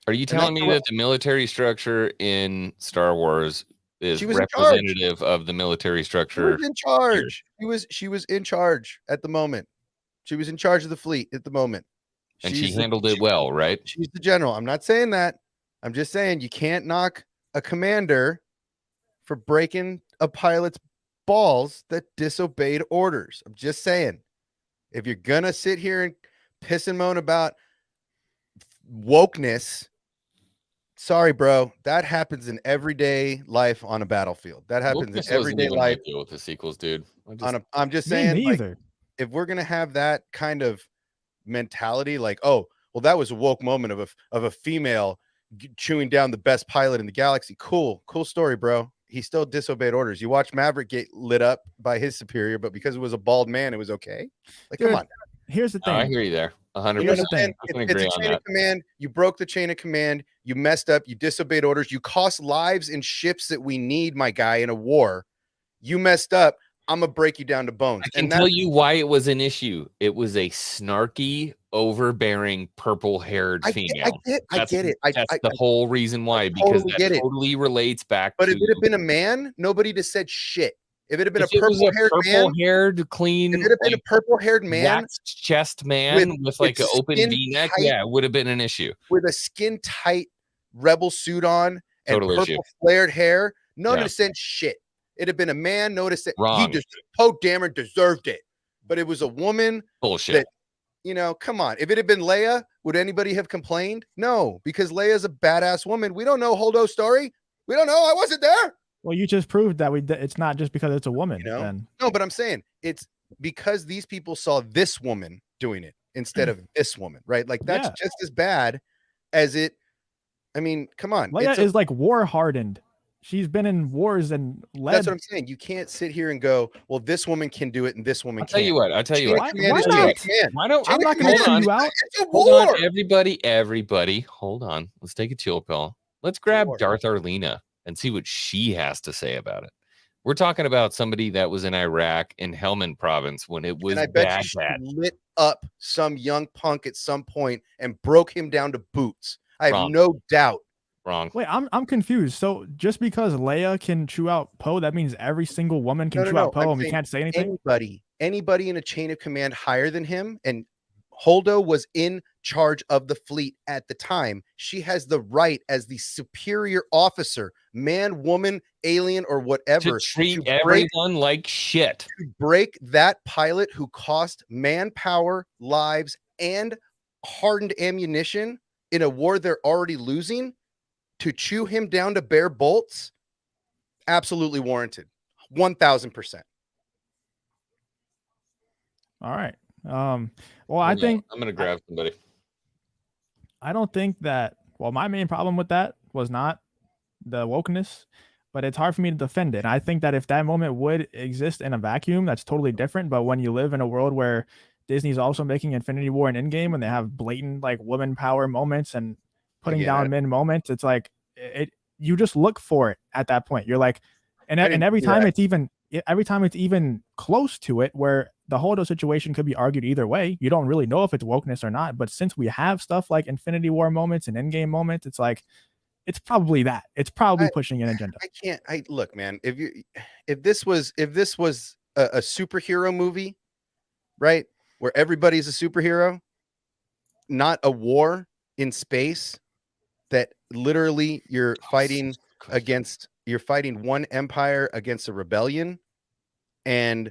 Are you telling me that the military structure in Star Wars is She was in charge. representative of the military She structure? was in charge. She was in charge at the moment. She was in charge of the fleet at the moment. And she handled it well, right? She's the general. I'm not saying that. I'm just saying you can't knock a commander for breaking a pilot's balls that disobeyed orders. I'm just saying. If you're gonna sit here and piss and moan about wokeness, sorry, bro. That happens in everyday life on a battlefield. That happens Wokeness in everyday wasn't even my life. deal with the sequels, dude. I'm just Me saying, like, neither. if we're gonna have that kind of mentality, like, oh, well, that was a woke moment of a female chewing down the best pilot in the galaxy. Cool story, bro. He still disobeyed orders. You watch Maverick get lit up by his superior, but because it was a bald man, it was okay. Like, Dude, come on. Here's the thing. I hear you there. 100%. Here's the thing. I can It's agree a on chain that. of command. You broke the chain of command. You messed up. You disobeyed orders. You cost lives and ships that we need, my guy, in a war. You messed up. I'm gonna break you down to bones. I can tell you why it was an issue. It was a snarky, overbearing, purple-haired female. I get it. That's the whole reason why, because totally that get it. totally relates back But to. if it had been a man, nobody'd have said shit. If it had been If a it was purple-haired clean, if it had been like, a purple-haired man waxed chest man with like an open skin V-neck, tight- yeah, it would have been an issue. with a skin tight rebel suit on and Total purple issue. flared hair, no one Yeah. would have said shit. It'd have been a man, noticed that Wrong. Poe Dameron deserved it. But it was a woman. Bullshit. That, come on. If it had been Leia, would anybody have complained? No, because Leia's a badass woman. We don't know Holdo's story. We don't know. I wasn't there. Well, you just proved that it's not just because it's a woman. Then. No, but I'm saying it's because these people saw this woman doing it instead of this woman, right? Like that's just as bad as it. I mean, come on. Leia is like war hardened. She's been in wars and led. That's what I'm saying. You can't sit here and go, well, this woman can do it and this woman can't. I'll tell you what. Why don't I'm not going to chew you out. It's a Hold war. on, everybody. Hold on. Let's take a chill pill. Let's grab Darth Arlena and see what she has to say about it. We're talking about somebody that was in Iraq in Helmand province when it was and I bet she lit up some young punk at some point and broke him down to boots. I have no doubt. Wrong. Wait, I'm confused. So just because Leia can chew out Poe, that means every single woman can chew out Poe, and we can't say anything? Anybody in a chain of command higher than him, and Holdo was in charge of the fleet at the time. She has the right as the superior officer, man, woman, alien, or whatever, to treat everyone like shit. To break that pilot who cost manpower, lives, and hardened ammunition in a war they're already losing, to chew him down to bare bolts, absolutely warranted. 1000%. All right. Well, I think I'm gonna grab somebody. I don't think that. Well, my main problem with that was not the wokeness, but it's hard for me to defend it. I think that if that moment would exist in a vacuum, that's totally different. But when you live in a world where Disney's also making Infinity War and Endgame, and they have blatant like woman power moments and putting down men moments, it's like you just look for it at that point. You're like, and every time it's even close to it, where the Holdo situation could be argued either way. You don't really know if it's wokeness or not. But since we have stuff like Infinity War moments and Endgame moments, it's like it's probably that. It's probably pushing an agenda. Look, man. If this was a superhero movie, right, where everybody's a superhero, not a war in space that literally you're fighting one empire against a rebellion, and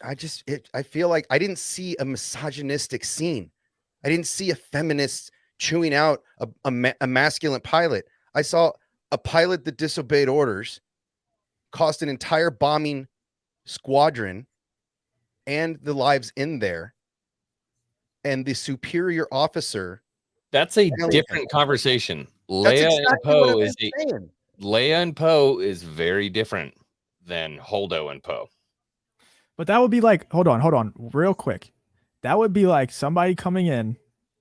I feel like I didn't see a misogynistic scene. I didn't see a feminist chewing out a masculine pilot. I saw a pilot that disobeyed orders, cost an entire bombing squadron, and the lives in there, and the superior officer. That's a Hell, different conversation. That's exactly what I'm saying. Leia and Poe is very different than Holdo and Poe. But that would be like, hold on, real quick. That would be like somebody coming in,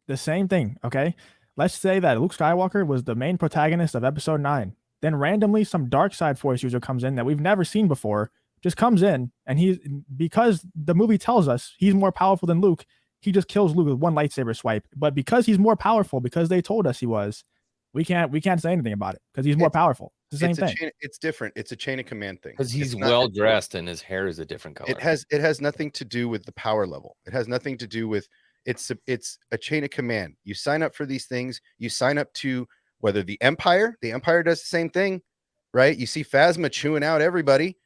the same thing, okay? Let's say that Luke Skywalker was the main protagonist of episode 9. Then randomly some dark side force user comes in that we've never seen before, just comes in, and because the movie tells us he's more powerful than Luke, he just kills Luke with one lightsaber swipe. But because he's more powerful, because they told us he was, we can't say anything about it because he's more powerful. It's the same thing. It's different. It's a chain of command thing. Because he's well dressed and his hair is a different color. It has nothing to do with the power level. It has nothing to do with it's a chain of command. You sign up for these things. You sign up to whether the Empire does the same thing, right? You see Phasma chewing out everybody,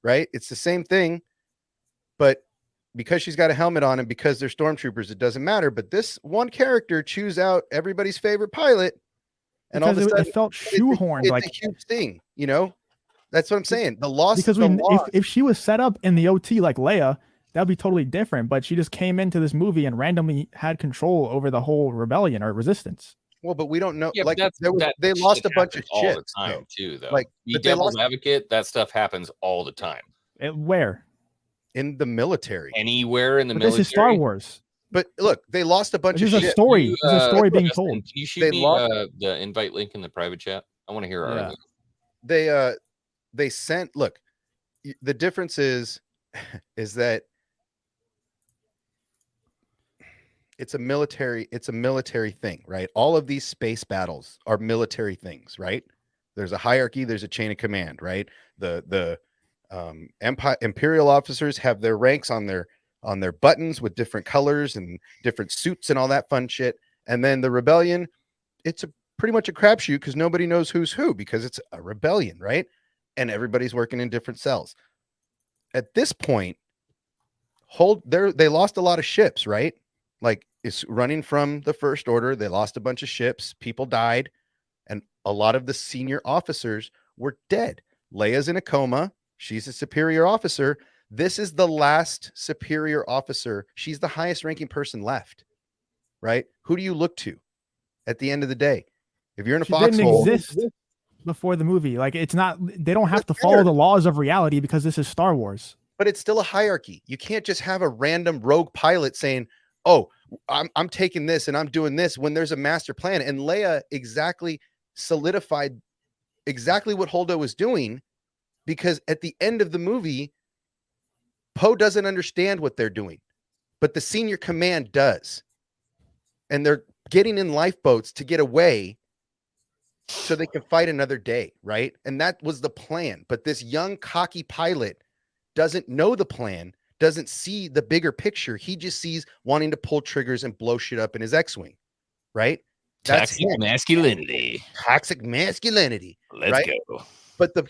right? It's the same thing, but because she's got a helmet on and because they're stormtroopers, it doesn't matter. But this one character chews out everybody's favorite pilot. And all of a sudden, it felt shoehorned. It's like a huge thing, you know. That's what I'm saying. The loss, because if she was set up in the OT like Leia, that'd be totally different. But she just came into this movie and randomly had control over the whole rebellion or resistance. Well, but we don't know. Yeah, like that they lost a bunch of all shit the time too, though. Like be devil's advocate, that stuff happens all the time. Where? In the military. Anywhere in the military. This is Star Wars. But look, they lost a bunch of shit. There's a story being told. Can you shoot me the invite link in the private chat? I want to hear our They sent, look, the difference is that it's a military thing, right? All of these space battles are military things, right? There's a hierarchy, there's a chain of command, right? The Imperial officers have their ranks on their buttons with different colors and different suits and all that fun shit. And then the rebellion, it's pretty much a crapshoot because nobody knows who's who because it's a rebellion, right? And everybody's working in different cells. At this point, they lost a lot of ships, right? Like it's running from the First Order. They lost a bunch of ships. People died. And a lot of the senior officers were dead. Leia's in a coma. She's a superior officer. This is the last superior officer. She's the highest ranking person left, right? Who do you look to at the end of the day? If you're in a foxhole, didn't exist before the movie. Like it's not, they don't have to follow the laws of reality because this is Star Wars. But it's still a hierarchy. You can't just have a random rogue pilot saying, oh, I'm taking this and I'm doing this when there's a master plan. And Leia exactly solidified exactly what Holdo was doing, because at the end of the movie, Poe doesn't understand what they're doing, but the senior command does. And they're getting in lifeboats to get away so they can fight another day, right? And that was the plan. But this young, cocky pilot doesn't know the plan, doesn't see the bigger picture. He just sees wanting to pull triggers and blow shit up in his X-Wing, right? That's toxic masculinity. Toxic masculinity. Let's go. But the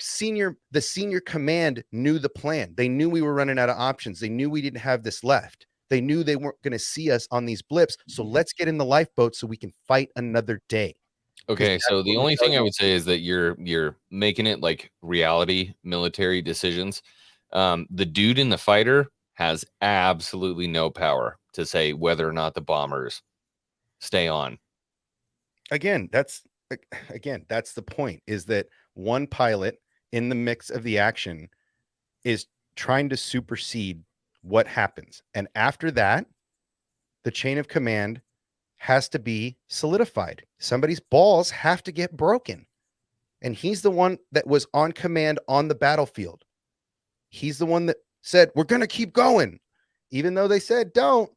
senior command knew the plan. They knew we were running out of options. They knew we didn't have this left. They knew they weren't going to see us on these blips. So let's get in the lifeboat so we can fight another day. Okay, so the only thing I would say is that you're making it like reality military decisions. The dude in the fighter has absolutely no power to say whether or not the bombers stay on. Again, that's the point, is that one pilot in the mix of the action is trying to supersede what happens. And after that, the chain of command has to be solidified. Somebody's balls have to get broken. And he's the one that was on command on the battlefield. He's the one that said, we're going to keep going. Even though they said, don't.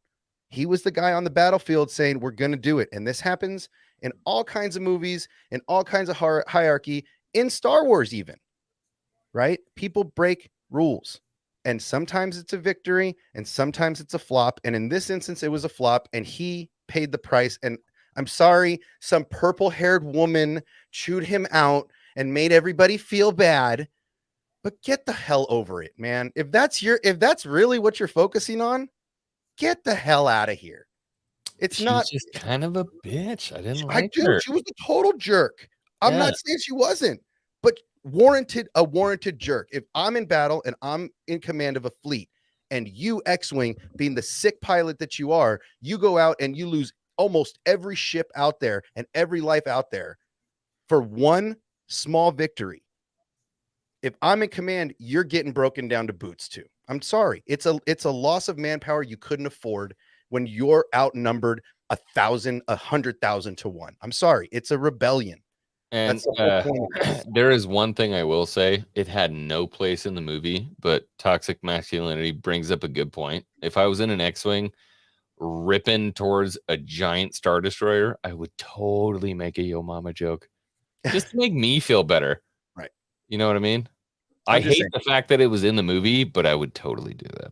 He was the guy on the battlefield saying, we're going to do it. And this happens in all kinds of movies, in all kinds of hierarchy, in Star Wars even, right? People break rules. And sometimes it's a victory and sometimes it's a flop. And in this instance, it was a flop and he paid the price. And I'm sorry, some purple-haired woman chewed him out and made everybody feel bad. But get the hell over it, man. If that's really what you're focusing on, get the hell out of here. She's just kind of a bitch. I didn't like her. She was a total jerk. I'm not saying she wasn't, but a warranted jerk. If I'm in battle and I'm in command of a fleet And you, X-Wing, being the sick pilot that you are, you go out and you lose almost every ship out there and every life out there for one small victory. If I'm in command, you're getting broken down to boots too. I'm sorry. It's a loss of manpower you couldn't afford when you're outnumbered 100,000 to 1. I'm sorry. It's a rebellion. And That's the whole point of this. there is one thing I will say. It had no place in the movie, but toxic masculinity brings up a good point. If I was in an X-Wing ripping towards a giant Star Destroyer, I would totally make a Yo Mama joke. Just to make me feel better. Right. You know what I mean? I'm I just hate saying. the fact that it was in the movie, but I would totally do that.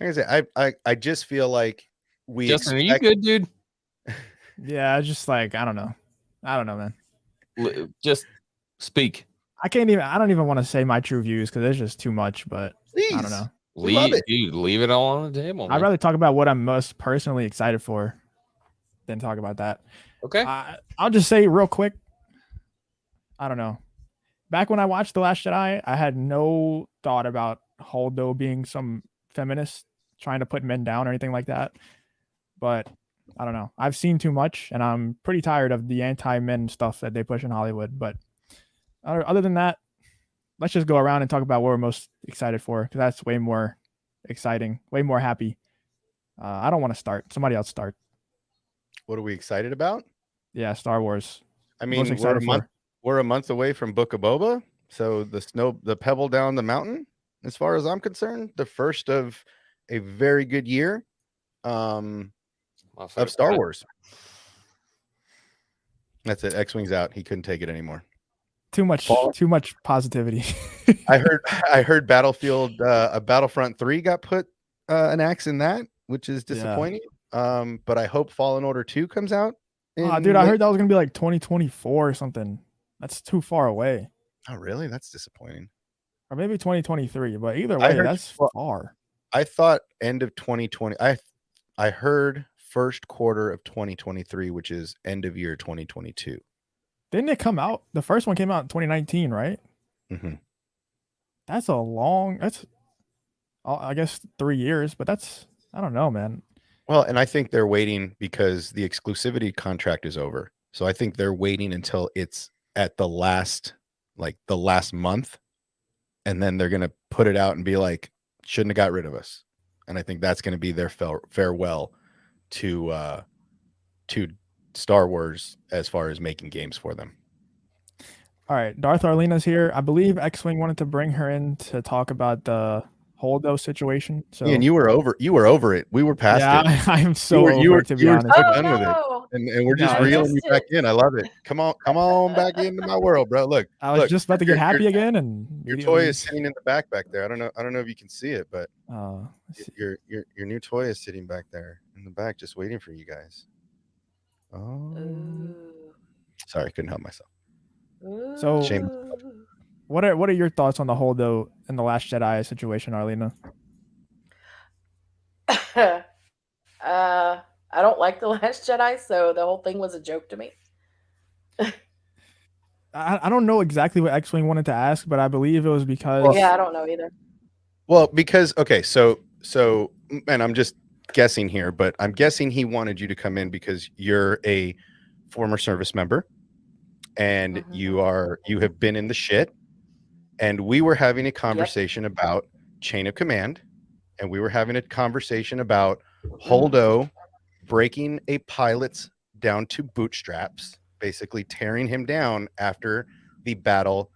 Like I say, I just feel like we Justin, are you expect good, dude? Yeah, just like I don't know, man. Just speak. I don't even want to say my true views because it's just too much. But I don't Please. know. We love it. Dude, leave it all on the table. I'd Man. rather talk about what I'm most personally excited for than talk about that. Okay. I'll just say real quick. I don't know. Back when I watched The Last Jedi, I had no thought about Holdo being some feminist trying to put men down or anything like that. But I don't know. I've seen too much, and I'm pretty tired of the anti-men stuff that they push in Hollywood. But other than that, let's just go around and talk about what we're most excited for, because that's way more exciting, way more happy. I don't want to start. Somebody else start. What are we excited about? Yeah, Star Wars. I Most mean, we're a excited month for. we're a month away from Book of Boba. So the pebble down the mountain, as far as I'm concerned, the first of a very good year of Star Wars. That's it. X-Wing's out. He couldn't take it anymore. Too much positivity. I heard Battlefront 3 got put an axe in that, which is disappointing. But I hope Fallen Order 2 comes out. Dude, I heard that was gonna be like 2024 or something. That's too far away. Oh, really? That's disappointing. Or maybe 2023, but either way, that's far. I thought end of 2020. I heard first quarter of 2023, which is end of year 2022. Didn't it come out? The first one came out in 2019, right? Mm-hmm. That's I guess 3 years, but I don't know, man. Well, and I think they're waiting because the exclusivity contract is over. So I think they're waiting until it's at the last month, and then they're going to put it out and be like, shouldn't have got rid of us. And I think that's going to be their farewell to Star Wars as far as making games for them. All right, Darth Arlena's here. I believe X-Wing wanted to bring her in to talk about the Holdo situation. So and you were over it. We were past it. I am so over it, to be honest. So done with it. And we're just reeling you back in. I love it. Come on back into my world, bro. Look, I was just about to get happy again, and your toy is sitting in the back there. I don't know if you can see it, but your new toy is sitting back there in the back, just waiting for you guys. Oh, sorry, couldn't help myself. So, what are your thoughts on the Holdo and the Last Jedi situation, Arlena? I don't like The Last Jedi, so the whole thing was a joke to me. I don't know exactly what X-Wing wanted to ask, but I believe it was because... Yeah, I don't know either. Well, because, okay, so, and I'm just guessing here, but I'm guessing he wanted you to come in because you're a former service member, and you have been in the shit, and we were having a conversation about chain of command, and we were having a conversation about Holdo breaking a pilot's down to bootstraps, basically tearing him down after the battle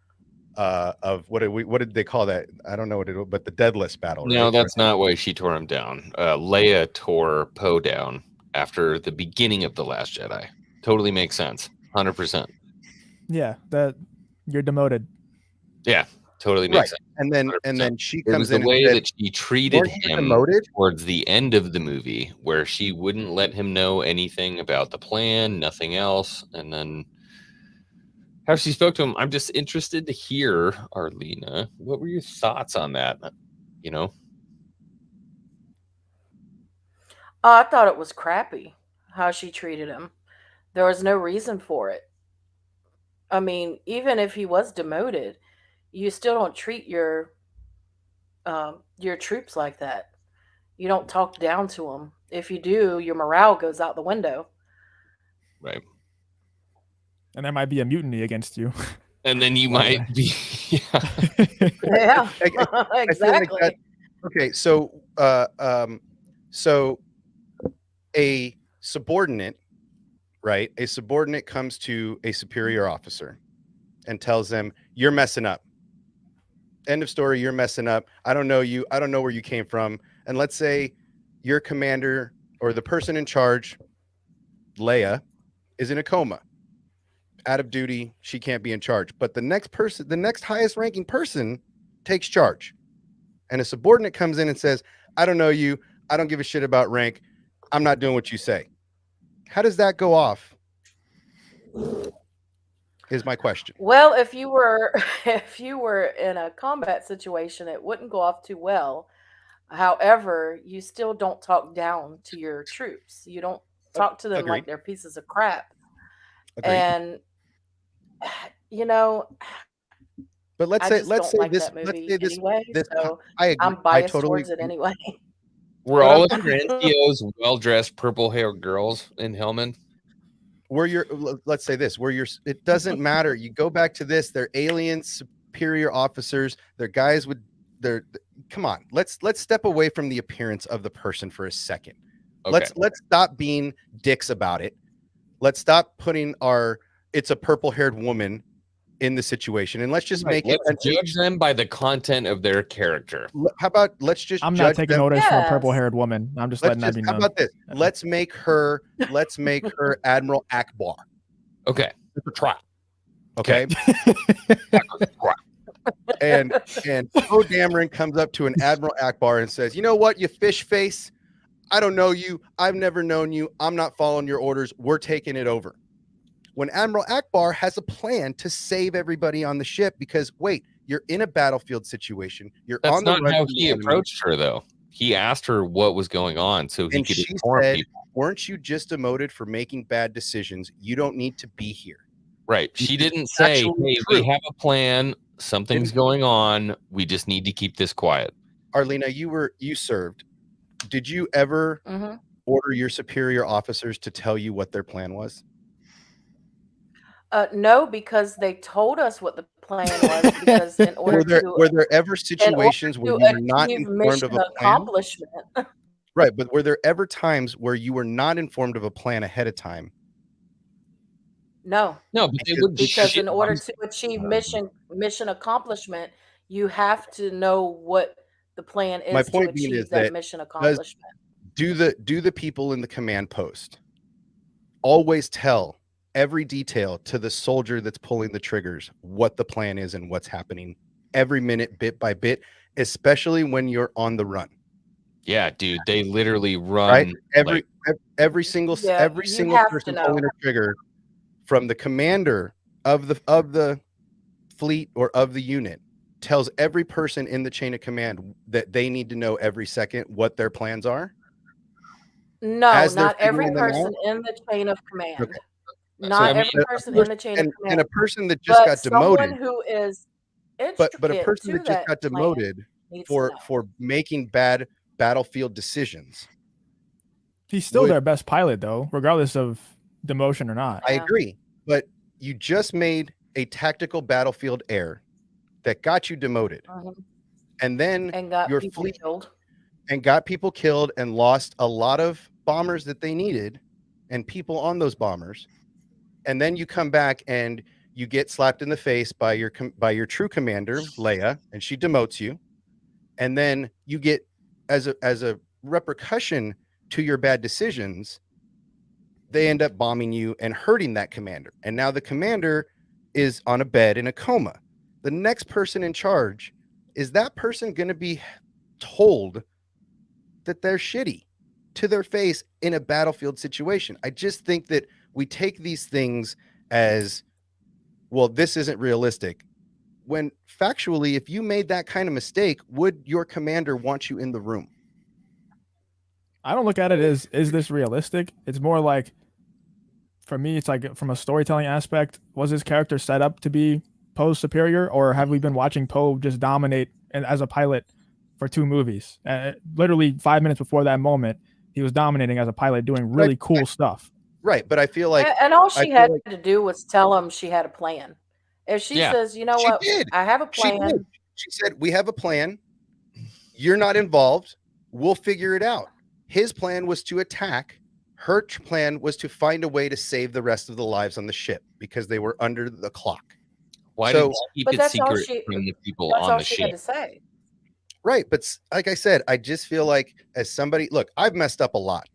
of what did they call that? I don't know what it, but the Deadless battle. No, right? that's not why she tore him down. Leia tore Poe down after the beginning of The Last Jedi. Totally makes sense. 100%. Yeah, that you're demoted. Yeah, totally makes sense. And then she comes it was in the way and said, that she treated him demoted? towards the end of the movie, where she wouldn't let him know anything about the plan, nothing else, and then how she spoke to him. I'm just interested to hear, Arlena, what were your thoughts on that? You know, I thought it was crappy how she treated him. There was no reason for it. I mean, even if he was demoted, you still don't treat your your troops like that. You don't talk down to them. If you do, your morale goes out the window. Right. And there might be a mutiny against you. And then you One might be. Yeah. Yeah, I feel like exactly. that. Okay, so so a subordinate, right? A subordinate comes to a superior officer and tells them, "You're messing up. End of story. You're messing up. I don't know you. I don't know where you came from." And let's say your commander or the person in charge, Leia, is in a coma, out of duty. She can't be in charge. But the next person, the next highest ranking person, takes charge. And a subordinate comes in and says, "I don't know you. I don't give a shit about rank. I'm not doing what you say." How does that go off? Is my question. Well, if you were if you were in a combat situation, it wouldn't go off too well. However, you still don't talk down to your troops. You don't talk to them Agreed. like they're pieces of crap. Agreed. And you know, But let's I say just let's don't say like this that let's movie say this anyway. this So I agree. I'm I biased totally towards it agree. anyway. Were But all I'm- of your NCOs well-dressed, purple-haired girls in Hellman? Where you're let's say this, where you're it doesn't matter. You go back to this, they're aliens, superior officers, they're guys with their come on, let's step away from the appearance of the person for a second. Okay. Let's stop being dicks about it. Let's stop putting our it's a purple-haired woman in the situation, and let's just make it. Let's judge them by the content of their character. How about let's just I'm judge not taking them. orders from a Yes. purple-haired woman. I'm just Let's letting that just be how known. about this? Let's make her Admiral Akbar. Okay. It's a trap. Okay. and Poe Dameron comes up to an Admiral Akbar and says, "You know what, you fish face? I don't know you. I've never known you. I'm not following your orders. We're taking it over." When Admiral Akbar has a plan to save everybody on the ship, because wait, you're in a battlefield situation. You're That's on the not run how from the he enemy, approached her, though. He asked her what was going on so he and could she inform said, people. "Weren't you just demoted for making bad decisions? You don't need to be here." Right. She Which is didn't say, actually hey, true. we have a plan. Something's going on. We just need to keep this quiet. Arlena, you served. Did you ever Mhm. order your superior officers to tell you what their plan was? No, because they told us what the plan was. Because in order Were there ever in order situations where to you were not achieve informed of mission a plan? accomplishment, Right, but were there ever times where you were not informed of a plan ahead of time? no. No, but they would Because shit in order on- to achieve mission accomplishment, you have to know what the plan My is to point being achieve is that that mission accomplishment. do the people in the command post always tell every detail to the soldier that's pulling the triggers what the plan is and what's happening every minute, bit by bit, especially when you're on the run? Yeah, dude, they literally run Right? like, Every single Yeah, you have to person know. pulling a trigger, from the commander of the fleet or of the unit, tells every person in the chain of command that they need to know every second what their plans are. No, as they're not every figuring them out? person in the chain of command. Okay. Not I mean, every person in the chain of and command. a person that just But got someone demoted, who is but a intricate person to that just got that plan demoted needs to for know. making bad battlefield decisions. He's still Would- their best pilot, though, regardless of demotion or not. I Yeah. agree, but you just made a tactical battlefield error that got you demoted, Mhm. and then And got your people fleet killed. and got people killed and lost a lot of bombers that they needed and people on those bombers. And then you come back and you get slapped in the face by your true commander, Leia, and she demotes you. And then you get, as a repercussion to your bad decisions, they end up bombing you and hurting that commander. And now the commander is on a bed in a coma. The next person in charge, is that person going to be told that they're shitty to their face in a battlefield situation? I just think that we take these things as, well, this isn't realistic. When factually, if you made that kind of mistake, would your commander want you in the room? I don't look at it as, is this realistic? It's more like, for me, it's like from a storytelling aspect, was his character set up to be Poe's superior, or have we been watching Poe just dominate and as a pilot for 2 movies. Literally 5 minutes before that moment, he was dominating as a pilot, doing really cool stuff. Right, but I feel like And all she had to do was tell him she had a plan. If she says, you know she what, did. I have a She plan. did. She said, "We have a plan. You're not involved. We'll figure it out." His plan was to attack. Her plan was to find a way to save the rest of the lives on the ship because they were under the clock. Why So- did she keep But it that's all secret from the people That's on all the she ship? had to say. Right, but like I said, I just feel like as somebody, look, I've messed up a lot.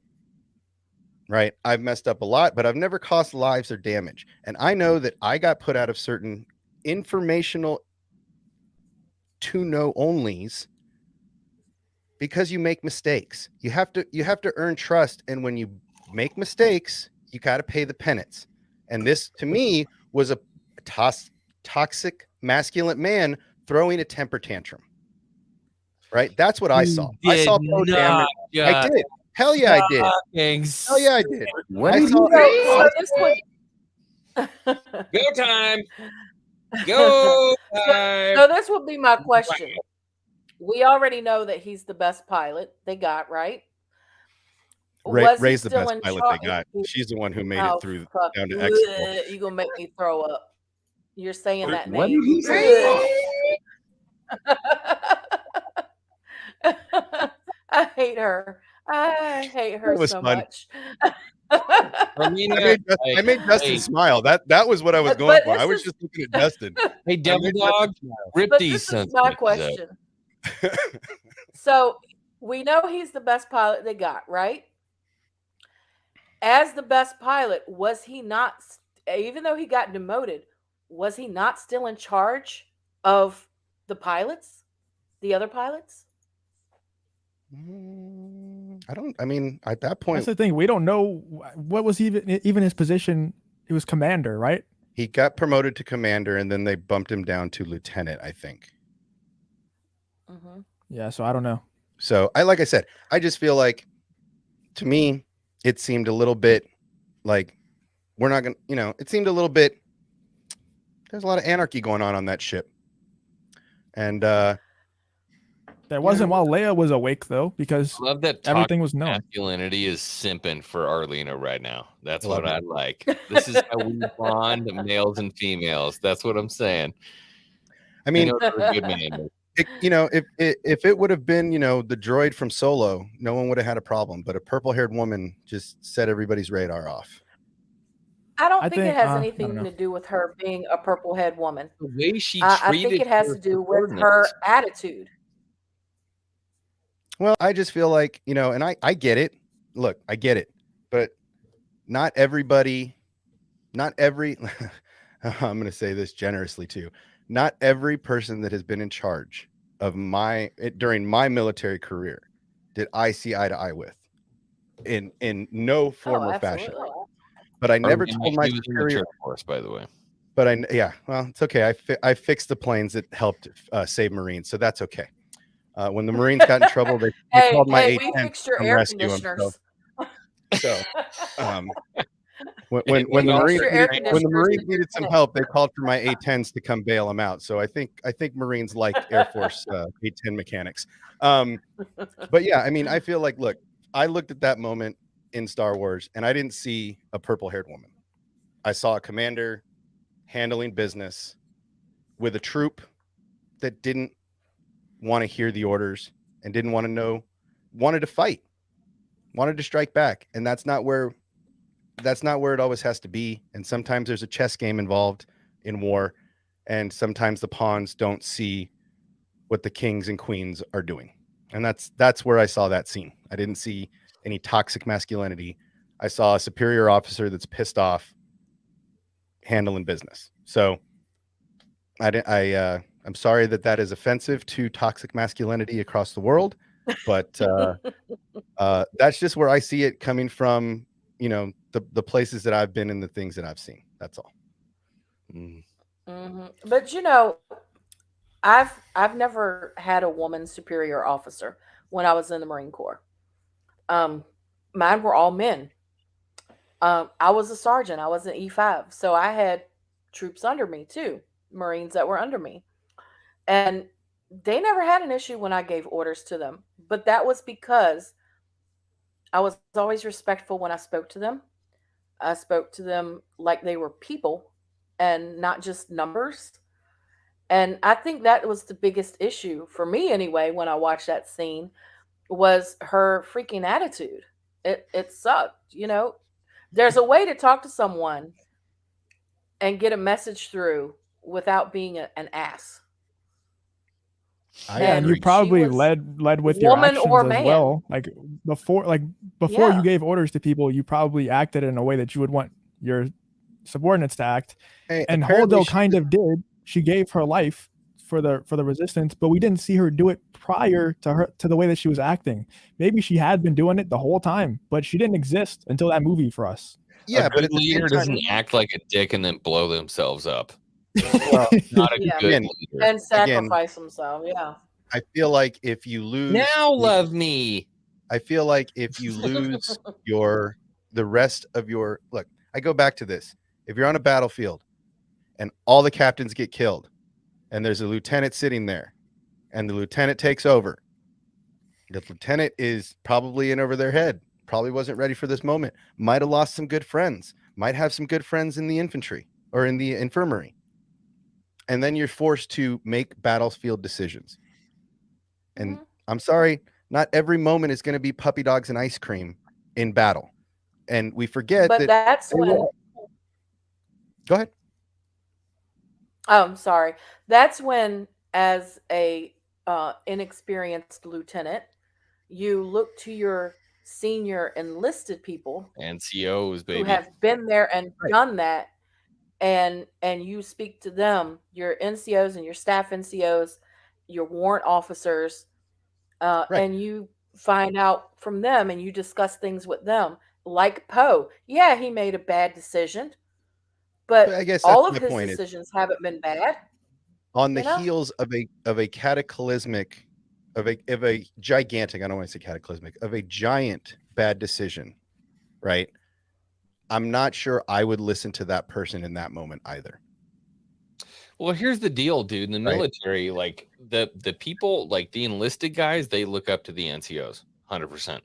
Right, I've messed up a lot, but I've never caused lives or damage. And I know that I got put out of certain informational to know onlys because you make mistakes. You have to earn trust, and when you make mistakes, you got to pay the penance. And this, to me, was a toxic masculine man throwing a temper tantrum. Right, that's what I saw. I saw pro damage. I did. Hell yeah, I did. Hell yeah, I did. What I did saw. So this would Go time. Go time. So this would be my question. We already know that he's the best pilot they got, right? Was he Ray's the still best in pilot charge? they got. She's the one who made Oh, it through fuck. down to Expo. You're gonna make me throw up. You're saying that What name. did he say? I hate her. I hate her That was so fun. much. I made Dustin smile. That was what I was But going for. this I was is- just looking at Dustin. Hey, Devil made Dog, rip But these this is sons my of bitches up. question. So we know he's the best pilot they got, right? As the best pilot, was he not, even though he got demoted, was he not still in charge of the pilots, the other pilots? I mean, at that point, That's the thing. We don't know what was even his position. He was commander, right? he got promoted to commander, and then they bumped him down to lieutenant, I think. Mm-hmm. Yeah, so I don't know. So like I said, I just feel like, to me, it seemed a little bit like we're not gonna, it seemed a little bit. There's a lot of anarchy going on that ship, and That wasn't while Leia was awake though, because I love that everything was known. masculinity is simping for Arlena right now. That's Love what it. I like. This is how we bond males and females. That's what I'm saying. I mean, You know what a good man is. if it would have been, the droid from Solo, no one would have had a problem. But a purple-haired woman just set everybody's radar off. I don't I think it think, has I don't anything know. to do with her being a purple head woman. The way she I treated think it has her to do with her subordinates. attitude. Well, I just feel like, and I get it. Look, I get it. But not every, I'm going to say this generously too. Not every person that has been in charge of during my military career did I see eye to eye with in no form or fashion. absolutely. But I never And told my he was in the superior. Air Force, by the way. But well, it's okay. I fixed the planes that helped save Marines, so that's okay. When the Marines got in trouble, they called my we A-10 fixed your to air rescue them. conditioners. So when We the all Marines fixed your air needed conditioners some in help, they called for my A-10s to come bail them out. So I think Marines like Air Force A-10 mechanics. But yeah, I mean, I feel like, look, I looked at that moment in Star Wars, and I didn't see a purple-haired woman. I saw a commander handling business with a troop that didn't want to hear the orders and didn't want to know, wanted to fight, wanted to strike back. And that's not where it always has to be. And sometimes there's a chess game involved in war. And sometimes the pawns don't see what the kings and queens are doing. And that's where I saw that scene. I didn't see any toxic masculinity. I saw a superior officer that's pissed off handling business. So I'm sorry that is offensive to toxic masculinity across the world, but that's just where I see it coming from, the places that I've been and the things that I've seen. That's all. Mm-hmm. But I've never had a woman superior officer when I was in the Marine Corps. Mine were all men. I was a sergeant. I was an E5, so I had troops under me too, Marines that were under me, and They never had an issue when I gave orders to them, but that was because I was always respectful when I spoke to them. I spoke to them like they were people and not just numbers. And I think that was the biggest issue for me anyway when I watched that scene was her freaking attitude. It sucked, you know. There's a way to talk to someone and get a message through without being an ass. I Yeah, and you agree. probably She was led with your woman or actions as man. well. Before you Yeah. gave orders to people, you probably acted in a way that you would want your subordinates to act. Hey, And apparently Holdo kind of did. She gave her life for the resistance, but we didn't see her do it prior to the way that she was acting. Maybe she had been doing it the whole time, but she didn't exist until that movie for us. yeah, A but good at the same leader time, doesn't act like a dick and then blow themselves up. well, Not a Yeah. good again, leader. And sacrifice himself. Yeah. I feel like if you lose Now love me. I feel like if you lose the rest of your look, I go back to this. If you're on a battlefield and all the captains get killed and there's a lieutenant sitting there and the lieutenant takes over, the lieutenant is probably in over their head, probably wasn't ready for this moment, might have lost some good friends, might have some good friends in the infantry or in the infirmary. And then you're forced to make battlefield decisions. And I'm sorry, not every moment is going to be puppy dogs and ice cream in battle. And we forget But that. that's when Go ahead. Oh, I'm sorry. That's when, as a inexperienced lieutenant, you look to your senior enlisted people NCOs, who baby. have been there and Right. done that, and you speak to them, your NCOs and your staff NCOs, your warrant officers, Right. and you find out from them and you discuss things with them. Like Poe, yeah, he made a bad decision, But I but guess all that's of my his point. Is decisions haven't been bad. on the You know? heels of a cataclysmic, of a gigantic, I don't want to say cataclysmic, of a giant bad decision, right? I'm not sure I would listen to that person in that moment either. Well, here's the deal, dude. In the Right. military, like the people, like the enlisted guys, they look up to the NCOs 100%.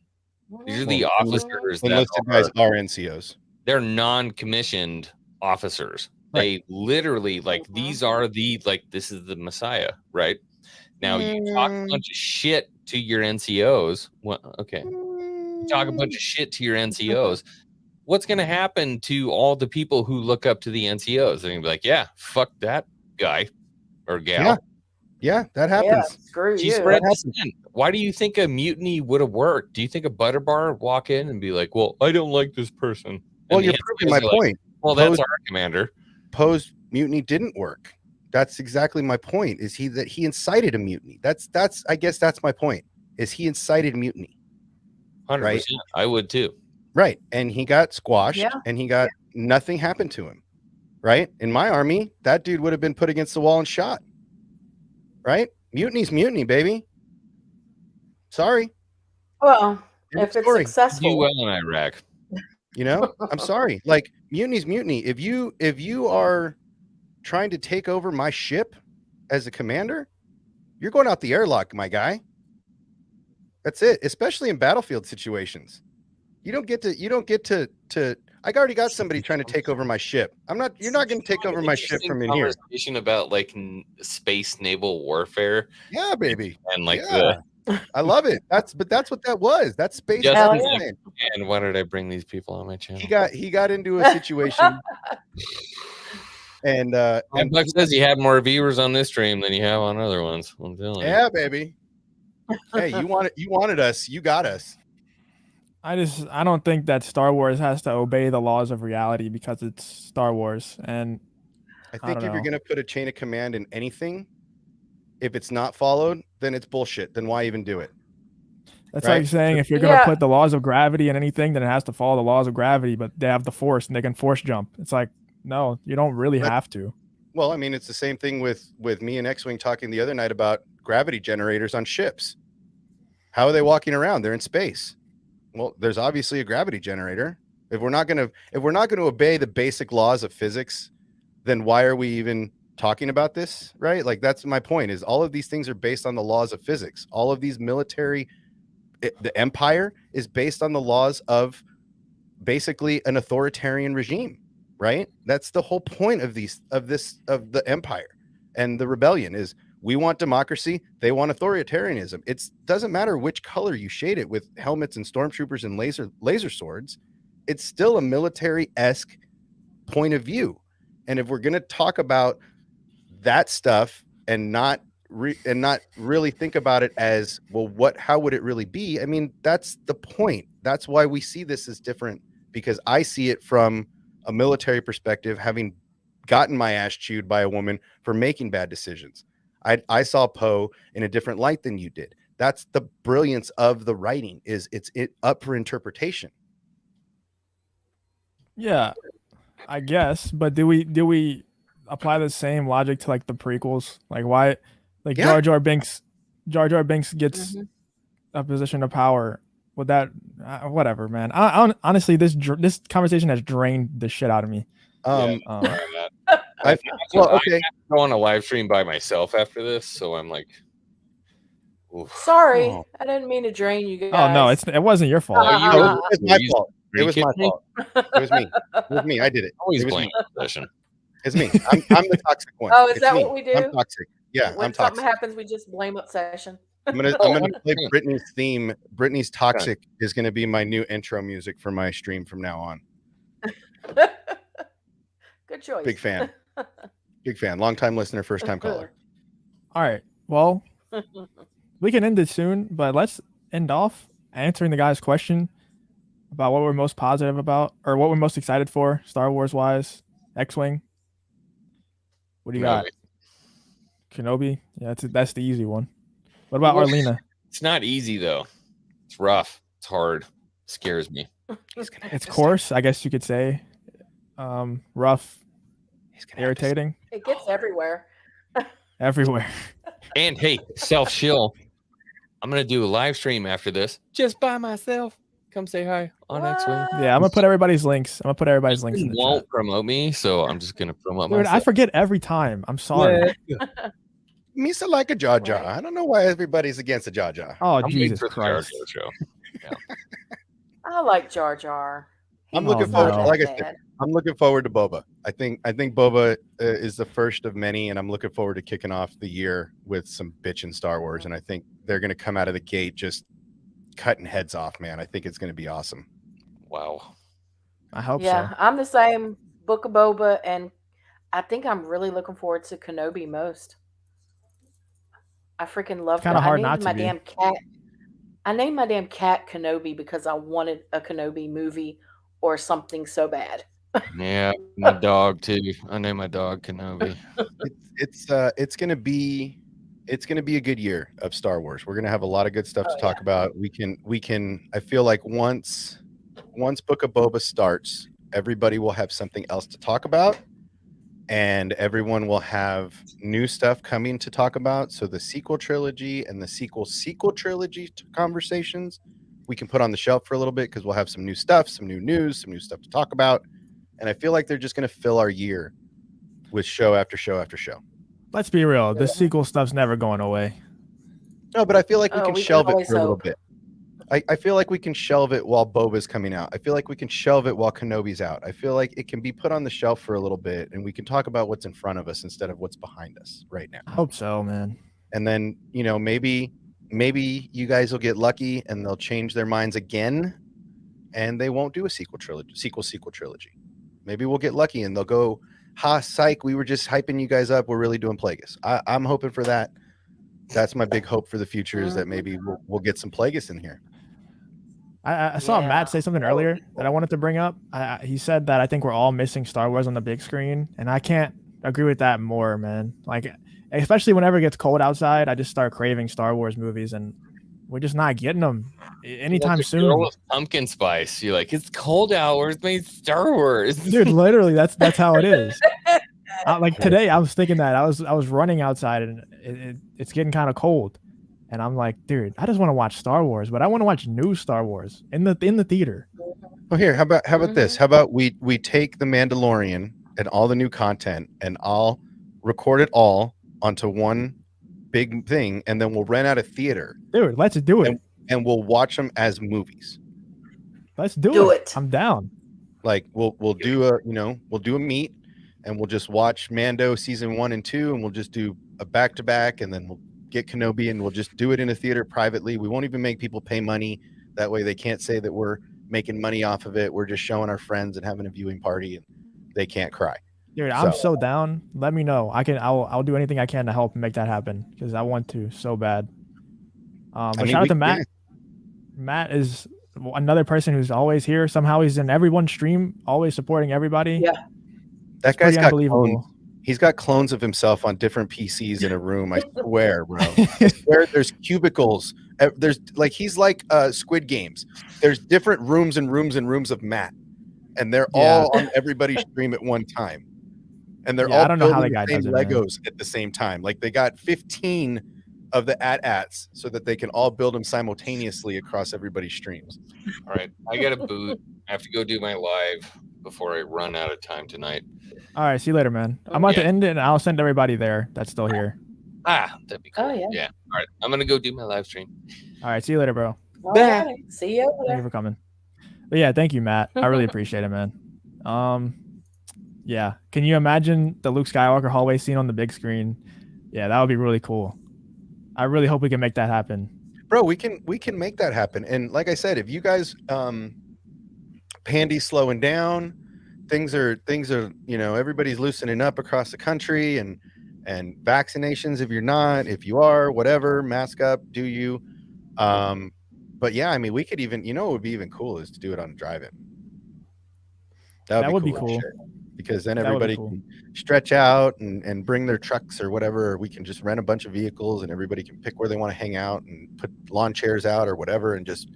These are the Well, officers that enlisted are, guys are NCOs. they're non-commissioned officers. Right. They literally like these are the like this is the Messiah, right? Now you talk a bunch of shit to your NCOs. Well, okay. You talk a bunch of shit to your NCOs. What's going to happen to all the people who look up to the NCOs? They're going to be like, yeah, fuck that guy or gal. Yeah, that Yeah, happens. screw She you. spread That the sin. Why do you think a mutiny would have worked? Do you think a butter bar would walk in and be like, well, I don't like this person? And Well, the you're NCOs proving my are like, point. well, that's Poe's- our commander. Poe's mutiny didn't work. That's exactly my point. Is that he incited a mutiny? That's I guess that's my point. Is he incited mutiny? 100%. Right. I would too. Right. And he got squashed Yeah. and he got nothing happened to him. Right. In my army, that dude would have been put against the wall and shot. Right. Mutiny's mutiny, baby. Sorry. Well, End of if it's story. Do successful, well in Iraq. You know, I'm sorry. Like mutiny's mutiny. If you are trying to take over my ship as a commander, you're going out the airlock, my guy. That's it. Especially in battlefield situations. You don't get to I already got somebody trying to take over my ship. You're not going to take over my ship from in here. Conversation about like space naval warfare Yeah, baby. and like Yeah. I love it. That's what that was. That's space. Just Hell That's yeah. insane. and why did I bring these people on my channel? He got into a situation and Buck says you have more viewers on this stream than you have on other ones. I'm telling you. yeah, baby. Hey, you wanted us. You got us. I don't think that Star Wars has to obey the laws of reality because it's Star Wars. And I I think don't if you're know. going to put a chain of command in anything, if it's not followed, then it's bullshit. Then why even do it? That's Right. like saying if you're going to Yeah. put the laws of gravity in anything, then it has to follow the laws of gravity, but they have the force and they can force jump. It's like, no, you don't really But- have to. Well, I mean, it's the same thing with me and X-Wing talking the other night about gravity generators on ships. How are they walking around? They're in space. Well, there's obviously a gravity generator. If we're not going to obey the basic laws of physics, then why are we even talking about this, right? Like that's my point, is all of these things are based on the laws of physics. All of these military, the empire is based on the laws of basically an authoritarian regime, right? That's the whole point of the empire and the rebellion is we want democracy, they want authoritarianism. It doesn't matter which color you shade it with helmets and stormtroopers and laser swords. It's still a military-esque point of view. And if we're going to talk about that stuff and not really think about it as, well, how would it really be? I mean, that's the point. That's why we see this as different, because I see it from a military perspective, having gotten my ass chewed by a woman for making bad decisions. I saw Poe in a different light than you did. That's the brilliance of the writing, is it's up for interpretation. Yeah, I guess. But do we apply the same logic to like the prequels? Like why, like Yeah. Jar Jar Binks gets a position of power. With that, whatever, man. I honestly, this conversation has drained the shit out of me. Okay. I go on a live stream by myself after this, so I'm like, oof. Sorry, Oh. I didn't mean to drain you guys. Oh no, it wasn't your fault. No, it was my fault. It was kidding my me? fault. It was me. It was me. I did it. Always It was blame me. possession. It's me. I'm the toxic one. Oh, is It's that me. what we do? I'm toxic. Yeah, When I'm something toxic. happens, we just blame Obsession. I'm gonna play Britney's theme. Britney's Toxic is gonna be my new intro music for my stream from now on. Good choice. Big fan. Big fan. Long time listener, first time caller. All right. Well, we can end it soon, but let's end off answering the guy's question about what we're most positive about, or what we're most excited for, Star Wars wise. X-Wing. What do you got? Kenobi. Yeah, that's the easy one. What about Arlena? It's not easy though. It's rough. It's hard. It scares me. It's coarse, I guess you could say. Rough. Irritating. It gets everywhere. Everywhere. And hey, self-shill. I'm gonna do a live stream after this, just by myself. Come say hi on X-Wing. Yeah, I'm gonna put everybody's links. In the You chat. won't promote me, so I'm just gonna promote Dude, myself. I forget every time. I'm sorry. Misa like a Jar Jar. Right. I don't know why everybody's against a Jar Jar. Oh, I'm waiting Jesus for the Jar Christ. Jar show. I like Jar Jar. I'm Oh, looking forward. no. Like I said, I'm looking forward to Boba. I think Boba is the first of many, and I'm looking forward to kicking off the year with some bitchin' Star Wars. And I think they're going to come out of the gate just cutting heads off, man. I think it's going to be awesome. Wow. I hope Yeah, so. I'm the same. Book of Boba, and I think I'm really looking forward to Kenobi most. I freaking love Kinda that. hard I not named to my be. damn cat. I named my damn cat Kenobi because I wanted a Kenobi movie or something so bad. Yeah, my dog too. I named my dog Kenobi. It's going to be a good year of Star Wars. We're going to have a lot of good stuff to talk about. We can. I feel like once Book of Boba starts, everybody will have something else to talk about, and everyone will have new stuff coming to talk about. So the sequel trilogy and the sequel trilogy conversations we can put on the shelf for a little bit, because we'll have some new stuff, some new news, some new stuff to talk about. And I feel like they're just going to fill our year with show after show after show. Let's be real. The sequel stuff's never going away. No, but I feel like we can shelve it always for a little hope. bit. I feel like we can shelve it while Boba's coming out. I feel like we can shelve it while Kenobi's out. I feel like it can be put on the shelf for a little bit, and we can talk about what's in front of us instead of what's behind us right now. I hope so, man. And then, maybe you guys will get lucky and they'll change their minds again, and they won't do a sequel trilogy. Maybe we'll get lucky and they'll go, ha, psych, we were just hyping you guys up. We're really doing Plagueis. I'm hoping for that. That's my big hope for the future, is that maybe we'll get some Plagueis in here. I saw Matt say something earlier that I wanted to bring up. He said that I think we're all missing Star Wars on the big screen, and I can't agree with that more, man. Like, especially whenever it gets cold outside, I just start craving Star Wars movies, and we're just not getting them anytime Like a soon. girl with pumpkin spice. You're like, it's cold out. Where's my Star Wars? Dude, literally, that's how it is. Like today, I was thinking that I was running outside, and it's getting kind of cold, and I'm like, dude, I just want to watch Star Wars, but I want to watch new Star Wars in the theater. Well, here, how about this? How about we take the Mandalorian and all the new content, and I'll record it all onto one big thing, and then we'll rent out a theater. Dude, let's do it. And we'll watch them as movies. Let's do it. I'm down. Like we'll do a meet, and we'll just watch Mando season 1 and 2, and we'll just do a back-to-back, and then we'll get Kenobi, and we'll just do it in a theater privately. We won't even make people pay money. That way they can't say that we're making money off of it. We're just showing our friends and having a viewing party, and they can't cry. Dude, I'm so down. Let me know. I'll do anything I can to help make that happen, because I want to so bad. But shout out to Matt. Matt is another person who's always here. Somehow he's in everyone's stream, always supporting everybody. Yeah. That guy's got clones. He's got clones of himself on different PCs in a room. I swear, bro. I swear there's cubicles. There's he's like Squid Games. There's different rooms and rooms and rooms of Matt, and they're all on everybody's stream at one time. And they're all I don't know how the guy does it, Legos at the same time. Like they got 15 of the AT-ATs so that they can all build them simultaneously across everybody's streams. All right, I got a boot. I have to go do my live before I run out of time tonight. All right, see you later, man. I'm about to end it, and I'll send everybody there that's still here. That'd be cool. Oh, yeah. Yeah. All right, I'm gonna go do my live stream. All right, see you later, bro. All right. See you over Thank there. you for coming. But yeah, thank you, Matt. I really appreciate it, man. Yeah. Can you imagine the Luke Skywalker hallway scene on the big screen? Yeah, that would be really cool. I really hope we can make that happen. Bro, we can make that happen. And like I said, if you guys Pandy's slowing down, things are everybody's loosening up across the country, and vaccinations if you're not, if you are, whatever, mask up, do you. But yeah, I mean, we could even, what would be even cool is to do it on a drive-in. That would be cool. Because then everybody can stretch out and bring their trucks or whatever. Or we can just rent a bunch of vehicles, and everybody can pick where they want to hang out and put lawn chairs out or whatever, and just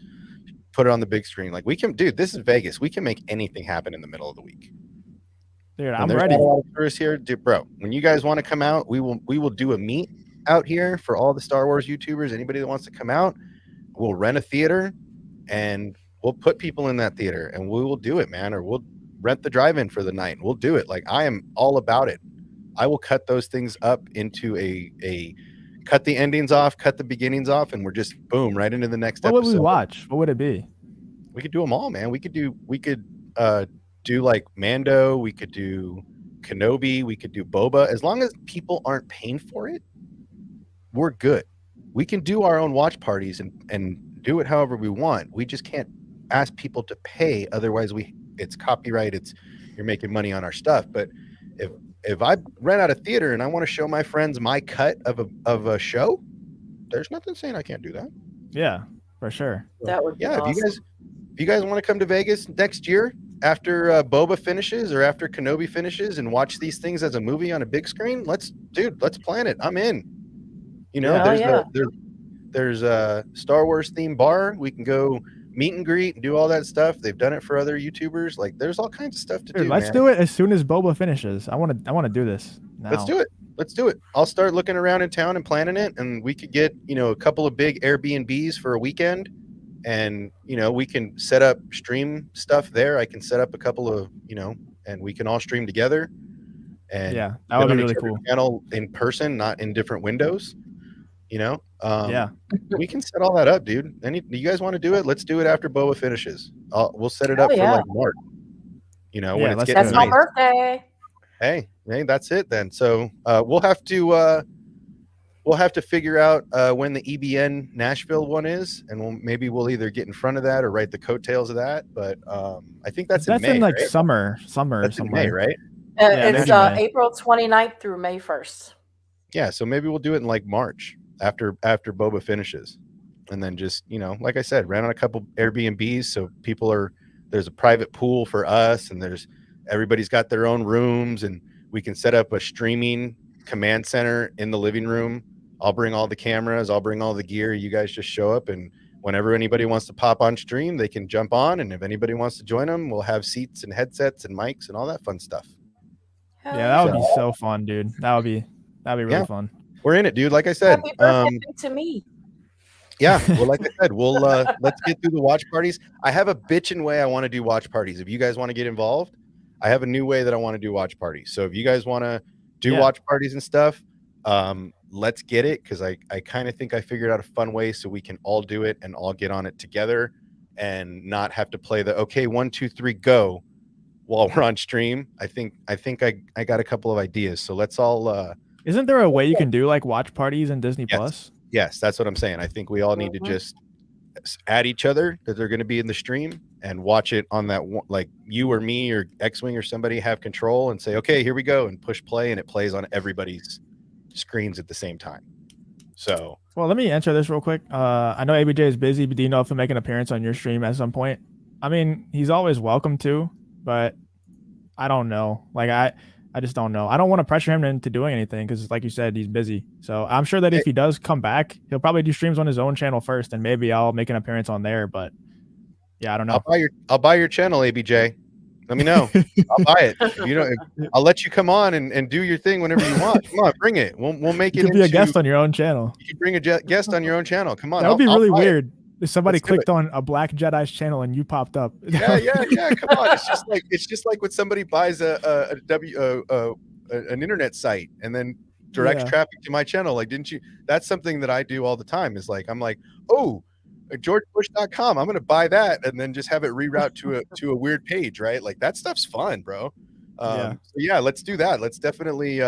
put it on the big screen. Like we can, dude, this is Vegas. We can make anything happen in the middle of the week. Dude, I'm ready. A lot of tourists here, dude, bro. When you guys want to come out, we will do a meet out here for all the Star Wars YouTubers. Anybody that wants to come out, we'll rent a theater, and we'll put people in that theater, and we will do it, man. Or we'll rent the drive-in for the night. We'll do it. Like I am all about it. I will cut those things up into a cut the endings off, cut the beginnings off, and we're just boom right into the next episode. What would we watch? What would it be? We could do them all, man. We could do like Mando. We could do Kenobi. We could do Boba. As long as people aren't paying for it, we're good. We can do our own watch parties and do it however we want. We just can't ask people to pay. Otherwise, it's copyright. You're making money on our stuff. But if I rent out a theater and I want to show my friends my cut of a show, there's nothing saying I can't do that. Yeah, for sure. That would be awesome. If you guys want to come to Vegas next year after Boba finishes or after Kenobi finishes and watch these things as a movie on a big screen, let's plan it. I'm in. There's a Star Wars themed bar. We can go meet and greet and do all that stuff. They've done it for other YouTubers. Like there's all kinds of stuff to do. Let's do it as soon as Boba finishes. I want to do this now. Let's do it. I'll start looking around in town and planning it, and we could get, a couple of big Airbnbs for a weekend, and we can set up stream stuff there. I can set up a couple of, and we can all stream together. And yeah, that would be really cool. Channel in person, not in different windows. Yeah, we can set all that up, dude. Do you guys want to do it? Let's do it after Boba finishes. We'll set it up for like March. When it's getting that's my birthday. Hey, that's it then. So we'll have to figure out when the EBN Nashville one is, and maybe we'll either get in front of that or write the coattails of that. But I think that's in May, like right? summer that's somewhere. in May, right? It's April 29th through May 1st. Yeah, so maybe we'll do it in like March after Boba finishes, and then just like I said, rent on a couple Airbnbs so there's a private pool for us, and everybody's got their own rooms, and we can set up a streaming command center in the living room. I'll bring all the cameras, I'll bring all the gear. You guys just show up, and whenever anybody wants to pop on stream, they can jump on, and if anybody wants to join them, we'll have seats and headsets and mics and all that fun stuff. Yeah, that would be so fun, dude. That'd be really fun. We're in it, dude. Like I said, Happy birthday to me. Yeah, well, like I said, we'll let's get through the watch parties. I have a bitchin' way I want to do watch parties. If you guys want to get involved, I have a new way that I want to do watch parties. So if you guys want to do Yeah. watch parties and stuff. Let's get it, because I kind of think I figured out a fun way so we can all do it and all get on it together and not have to play the okay 1 2 3 go while we're on stream. I think I got a couple of ideas, so let's all Isn't there a way you can do like watch parties in Disney Plus? yes, that's what I'm saying. I think we all need to just add each other that they're going to be in the stream and watch it on that one, like you or me or X-Wing or somebody have control and say, okay, here we go, and push play, and it plays on everybody's screens at the same time. So, well, let me answer this real quick. I know ABJ is busy, but do you know if he'll make an appearance on your stream at some point? I mean, he's always welcome to, but I don't know. Like I just don't know. I don't want to pressure him into doing anything because, like you said, he's busy. So I'm sure that if he does come back, he'll probably do streams on his own channel first, and maybe I'll make an appearance on there. But yeah, I don't know. I'll buy your channel, ABJ. Let me know. I'll buy it. If you know, I'll let you come on and do your thing whenever you want. Come on, bring it. We'll make it. You could be a guest on your own channel. You can bring a guest on your own channel. Come on. That would be really weird. It. If somebody clicked on a Black Jedi's channel and you popped up. Yeah. Come on. It's just like when somebody buys an internet site and then directs traffic to my channel. Like, didn't you? That's something that I do all the time. Is like, I'm like, oh, GeorgeBush.com. I'm going to buy that and then just have it reroute to a weird page, right? Like that stuff's fun, bro. So yeah, let's do that. Let's definitely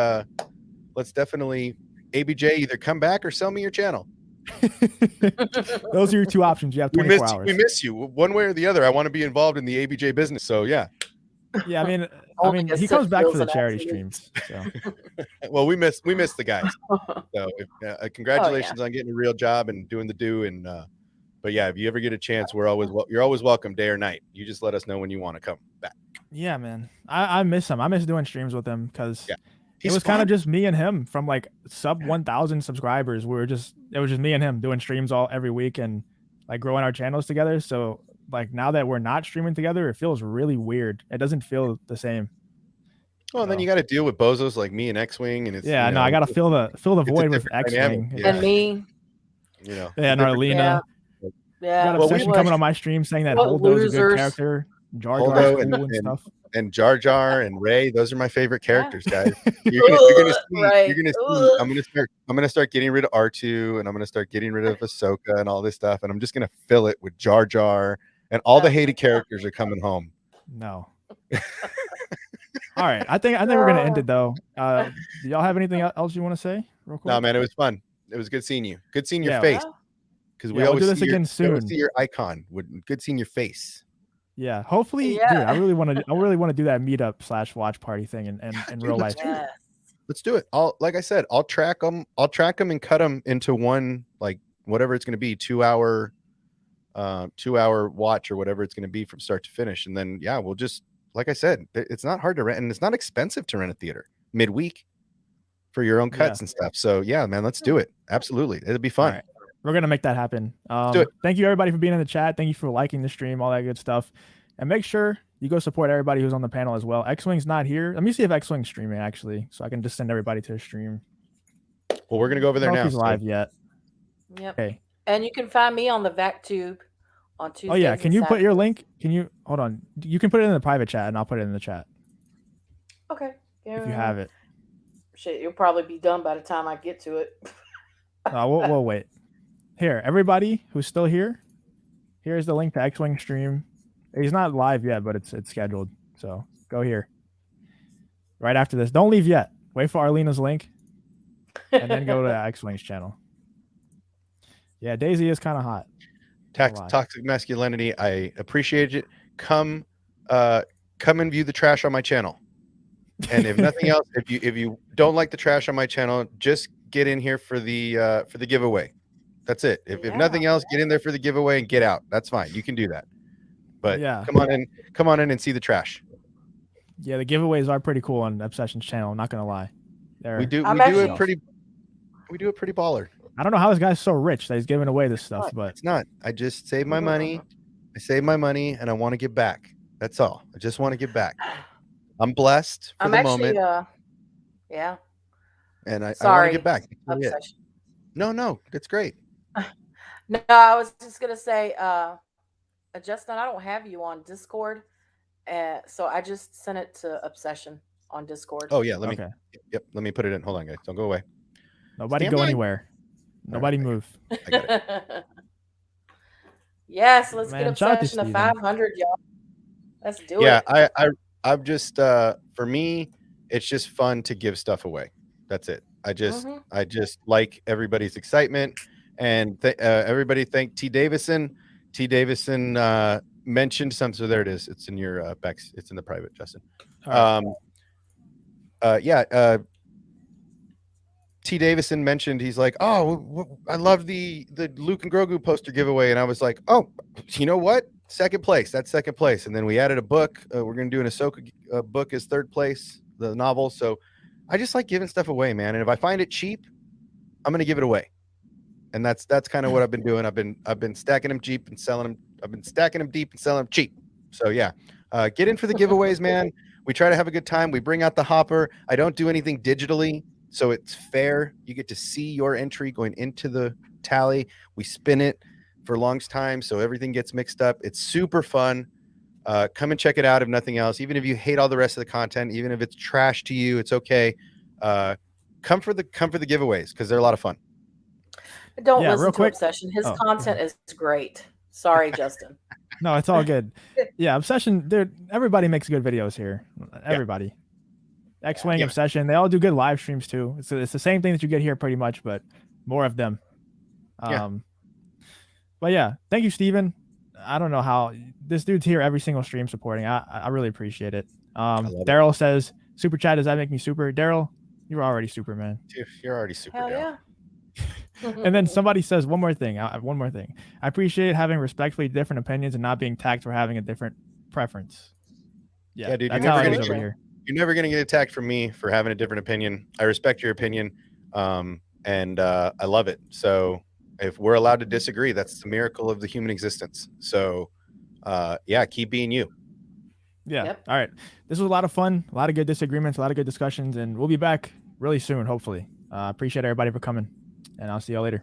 ABJ either come back or sell me your channel. Those are your two options. You have 24 hours. We miss you one way or the other. I want to be involved in the ABJ business. So yeah. Yeah, I mean, he comes back for the charity streams. So. Well, we miss the guys. So congratulations on getting a real job and doing the do. And but yeah, if you ever get a chance, you're always welcome, day or night. You just let us know when you want to come back. Yeah, man. I miss him. I miss doing streams with him because it was kind of just me and him from like sub 1,000 subscribers. It was just me and him doing streams every week and like growing our channels together. So like now that we're not streaming together, it feels really weird. It doesn't feel the same. Well, and then you got to deal with bozos like me and X-Wing, and it's I got to fill the void with X-Wing and me. You know, and Arlena. Yeah. Got obsession coming on my stream saying that Holdo's a good character. Jar Jar and stuff. And Jar Jar and Rey, those are my favorite characters, guys. You're gonna see. I'm gonna start getting rid of R2, and I'm gonna start getting rid of Ahsoka and all this stuff, and I'm just gonna fill it with Jar Jar, and all the hated characters are coming home. No. All right, I think we're gonna end it though. Do y'all have anything else you want to say, real quick? No, man, it was fun. It was good seeing you. Good seeing your face. Because we always do this again soon. See your icon. Good seeing your face. Yeah, hopefully, dude. I really want to do that meetup / watch party thing in real life. Let's do it. Like I said, I'll track them and cut them into one, like whatever it's going to be, 2 hour watch or whatever it's going to be from start to finish. And then we'll just, like I said, it's not hard to rent, and it's not expensive to rent a theater midweek for your own cuts and stuff. So yeah, man, let's do it. Absolutely, it'll be fun. We're going to make that happen. Thank you, everybody, for being in the chat. Thank you for liking the stream, all that good stuff. And make sure you go support everybody who's on the panel as well. X-Wing's not here. Let me see if X-Wing's streaming, actually, so I can just send everybody to his stream. Well, we're going to go over there now. He's live yet. Yep. Okay. And you can find me on the VacTube on Tuesdays. Oh, yeah. Can you put your link? Hold on. You can put it in the private chat, and I'll put it in the chat. Okay. If you have it. Shit, you'll probably be done by the time I get to it. We'll wait. Here, everybody who's still here, here's the link to X-Wing stream. He's not live yet, but it's scheduled. So go here. Right after this. Don't leave yet. Wait for Arlena's link. And then go to X-Wing's channel. Yeah, Daisy is kind of hot. Toxic masculinity. I appreciate it. Come and view the trash on my channel. And if nothing else, if you don't like the trash on my channel, just get in here for the giveaway. That's it. If nothing else, get in there for the giveaway and get out. That's fine. You can do that. But come on in and see the trash. Yeah, the giveaways are pretty cool on Obsession's channel. I'm not gonna lie. We do it pretty baller. I don't know how this guy's so rich that he's giving away this stuff, but it's not. I just save my money. I save my money and I want to give back. That's all. I just want to give back. I'm blessed for the moment. Yeah. And I want to get back. No, that's great. No, I was just gonna say, Justin, I don't have you on Discord, so I just sent it to Obsession. on Discord. Oh yeah, let me. Okay. Yep, let me put it in. Hold on, guys. Don't go away. Nobody Stand go by. anywhere. Nobody I got move. I got it. Yes, let's Man, get shout out to Obsession to Steven. 500, y'all. Let's do Yeah, it. I'm just for me, it's just fun to give stuff away. That's it. I just like everybody's excitement, and everybody thank T Davison. T Davison mentioned something. So there it is. It's in your Bex. It's in the private, Justin. All right. Yeah. T Davison mentioned, he's like, oh, I love the Luke and Grogu poster giveaway, and I was like, oh, you know what? Second place. That's second place. And then we added a book. We're gonna do an Ahsoka book as third place, the novel. So I just like giving stuff away, man. And if I find it cheap, I'm gonna give it away. And that's kind of what I've been doing. I've been stacking them cheap and selling them. I've been stacking them deep and selling them cheap. So yeah, get in for the giveaways, man. We try to have a good time. We bring out the hopper. I don't do anything digitally, so it's fair. You get to see your entry going into the tally. We spin it for longest time, so everything gets mixed up. It's super fun. Come and check it out if nothing else. Even if you hate all the rest of the content, even if it's trash to you, it's okay. Come for the giveaways because they're a lot of fun. Don't Yeah, listen real to quick. Obsession. His Oh, content is great. Sorry, Justin. No, it's all good. Yeah, Obsession, dude, everybody makes good videos here. Everybody. X-Wing, Yeah. Obsession, they all do good live streams too. It's the same thing that you get here pretty much, but more of them. Yeah. But yeah, thank you, Steven. I don't know how this dude's here every single stream supporting. I really appreciate it. love it. Daryl says, super chat, does that make me super? Daryl, you're already super, man. Dude, you're already super Hell down. yeah. And then somebody says one more thing. I appreciate having respectfully different opinions and not being tagged for having a different preference. Yeah, dude, that's you're how never it is gonna over here. You're never gonna get attacked from me for having a different opinion. I respect your opinion, and I love it. So if we're allowed to disagree, that's the miracle of the human existence. So yeah, keep being you. Yeah. Yep. All right. This was a lot of fun, a lot of good disagreements, a lot of good discussions, and we'll be back really soon, hopefully. Appreciate everybody for coming, and I'll see y'all later.